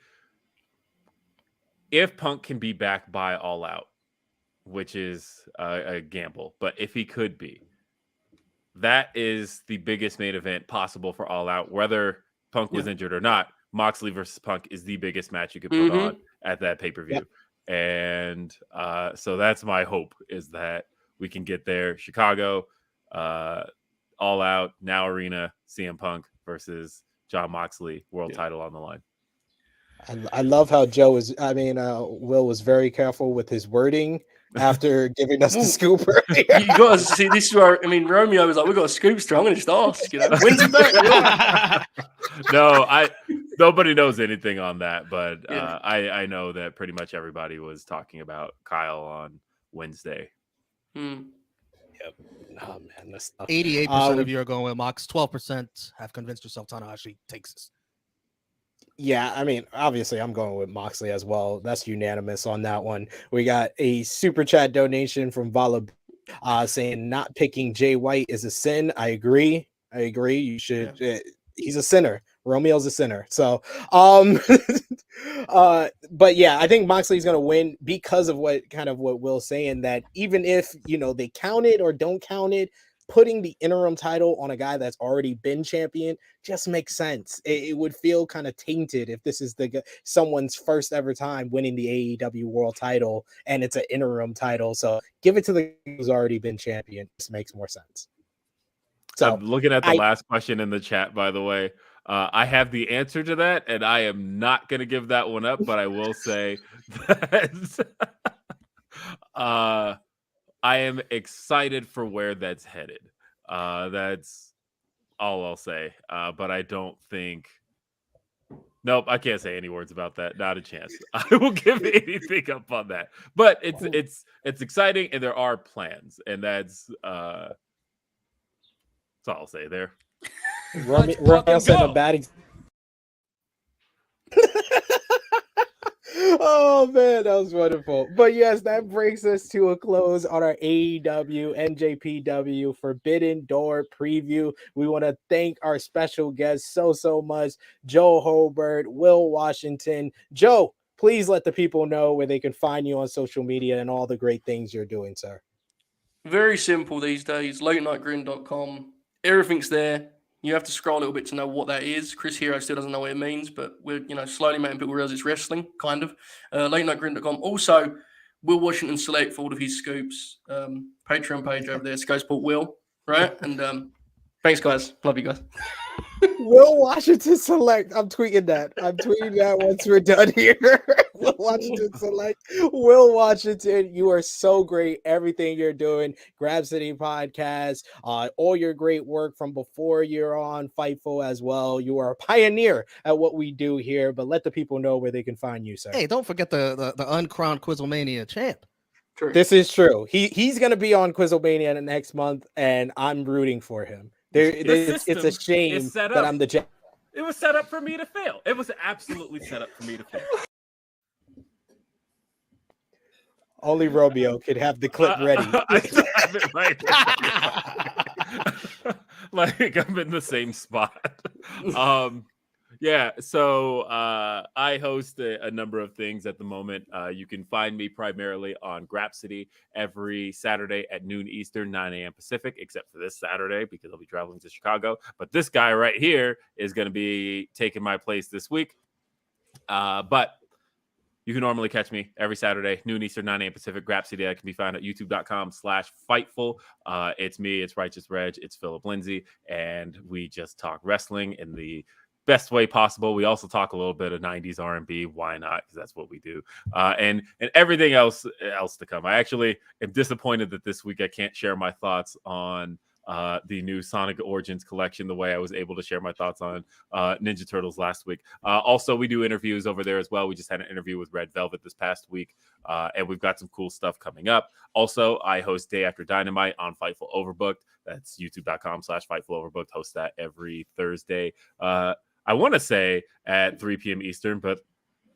if Punk can be back by All Out, which is a gamble, but if he could be, that is the biggest main event possible for All Out. Whether Punk was injured or not, Moxley versus Punk is the biggest match you could put on at that pay-per-view. And so that's my hope, is that we can get there. Chicago, All Out, Now Arena, CM Punk versus Jon Moxley, world title on the line. I love how Will was very careful with his wording after giving us the scoop earlier. You got to see, this is where, Romeo was like, we've got a scoop strong. I'm going to just ask, when's it back? No, nobody knows anything on that, but I know that pretty much everybody was talking about Kyle on Wednesday. Oh man, that's tough. 88% of you are going with Mox. 12% have convinced yourself Tanahashi takes this. Yeah, I mean, obviously, I'm going with Moxley as well. That's unanimous on that one. We got a super chat donation from Vala saying not picking Jay White is a sin. I agree. You should. He's a sinner. Romeo's a sinner. So, but yeah, I think Moxley's gonna win because of what Will's saying, that even if they count it or don't count it, putting the interim title on a guy that's already been champion just makes sense. It would feel kind of tainted if this is someone's first ever time winning the AEW world title and it's an interim title. So give it to the guy who's already been champion. This makes more sense. So I'm looking at the last question in the chat, by the way. I have the answer to that, and I am not going to give that one up, but I will say that I am excited for where that's headed. That's all I'll say. But I don't think. Nope, I can't say any words about that. Not a chance. I will give anything up on that. But it's exciting, and there are plans, and that's all I'll say there. Romeo said a bad. Oh man, that was wonderful. But yes, that brings us to a close on our AEW NJPW Forbidden Door preview. We want to thank our special guests so much, Joe Hulbert, Will Washington. Joe, please let the people know where they can find you on social media and all the great things you're doing, sir. Very simple these days. LateNightGrin.com. Everything's there. You have to scroll a little bit to know what that is. Chris Hero still doesn't know what it means, but we're slowly making people realize it's wrestling, kind of. LateNightGrin.com. Also, Will Washington Select for all of his scoops. Patreon page over there. Sky Sport Will, right? And thanks, guys. Love you guys. Will Washington Select. I'm tweeting that. Once we're done here. Will Washington Select. Will Washington, you are so great. Everything you're doing, Grapsody podcast, all your great work from before you're on Fightful as well. You are a pioneer at what we do here, but let the people know where they can find you, sir. Hey, don't forget the uncrowned Quizzlemania champ. True. This is true. He's going to be on Quizzlemania next month, and I'm rooting for him. It's a shame that I'm the champ. It was set up for me to fail. It was absolutely set up for me to fail. Only Romeo could have the clip ready. I still have it right. Like I'm in the same spot. Yeah, so I host a number of things at the moment. You can find me primarily on Grapsody every Saturday at noon Eastern, 9 a.m. Pacific, except for this Saturday because I'll be traveling to Chicago. But this guy right here is going to be taking my place this week. But you can normally catch me every Saturday, noon Eastern, 9 a.m. Pacific. Grapsody, I can be found at youtube.com/Fightful. It's me, it's Righteous Reg, it's Philip Lindsay, and we just talk wrestling in the best way possible. We also talk a little bit of 90s R&B. Why not? Because that's what we do. And everything else to come. I actually am disappointed that this week I can't share my thoughts on the new Sonic Origins collection the way I was able to share my thoughts on Ninja Turtles last week. Also, we do interviews over there as well. We just had an interview with Red Velvet this past week, and we've got some cool stuff coming up. Also, I host Day After Dynamite on Fightful Overbooked. That's youtube.com/Fightful Overbooked. Host that every Thursday. I want to say at 3 p.m. Eastern, but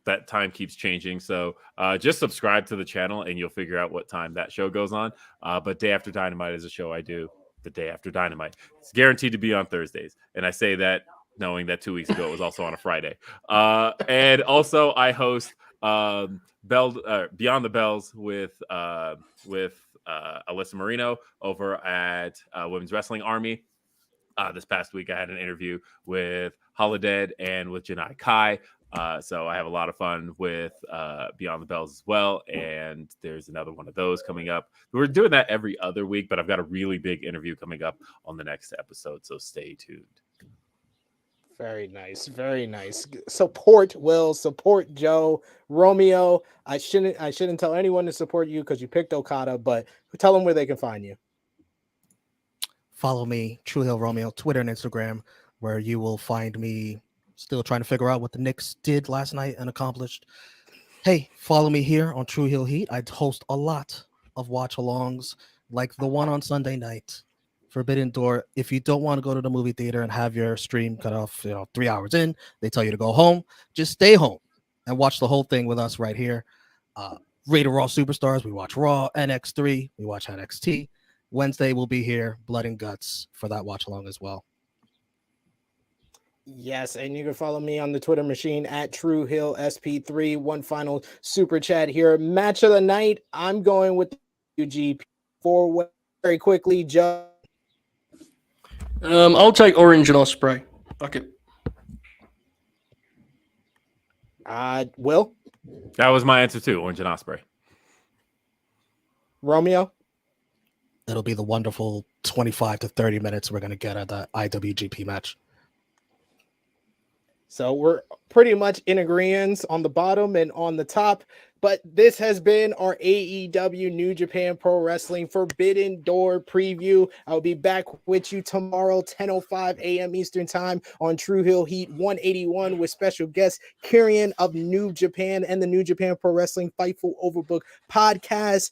that time keeps changing. So just subscribe to the channel and you'll figure out what time that show goes on. But Day After Dynamite is a show I do the day after Dynamite. It's guaranteed to be on Thursdays. And I say that knowing that 2 weeks ago it was also on a Friday. And also I host Beyond the Bells with Alyssa Marino over at Women's Wrestling Army. This past week, I had an interview with Holodead and with Janai Kai. So I have a lot of fun with Beyond the Bells as well. And there's another one of those coming up. We're doing that every other week, but I've got a really big interview coming up on the next episode. So stay tuned. Very nice. Very nice. Support Will, support Joe. Romeo, I shouldn't tell anyone to support you because you picked Okada, but tell them where they can find you. Follow me, True Hill Romeo, Twitter and Instagram, where you will find me still trying to figure out what the Knicks did last night and accomplished. Hey, follow me here on True Hill Heat. I host a lot of watch-alongs like the one on Sunday night, Forbidden Door. If you don't want to go to the movie theater and have your stream cut off, 3 hours in, they tell you to go home. Just stay home and watch the whole thing with us right here. Rated Raw Superstars. We watch Raw, NX3. We watch NXT. Wednesday we'll be here, Blood and Guts, for that watch along as well. Yes, and you can follow me on the Twitter machine at TrueHillSP3. One final super chat here. Match of the night. I'm going with the UGP four-way very quickly. I'll take Orange and Osprey. Fuck it. Will? That was my answer too, Orange and Osprey. Romeo? It'll be the wonderful 25 to 30 minutes we're going to get at the IWGP match. So we're pretty much in agreement on the bottom and on the top. But this has been our AEW New Japan Pro Wrestling Forbidden Door preview. I'll be back with you tomorrow, 10:05 a.m. Eastern Time on True Hill Heat 181 with special guest Kyrian of New Japan and the New Japan Pro Wrestling Fightful Overbook podcast.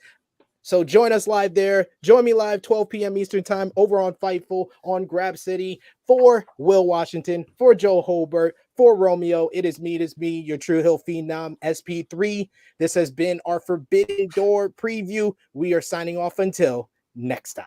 So join us live there. Join me live 12 p.m. Eastern Time over on Fightful on Grapsody. For Will Washington, for Joe Hulbert, for Romeo, it is me, your True Hill Phenom SP3. This has been our Forbidden Door preview. We are signing off until next time.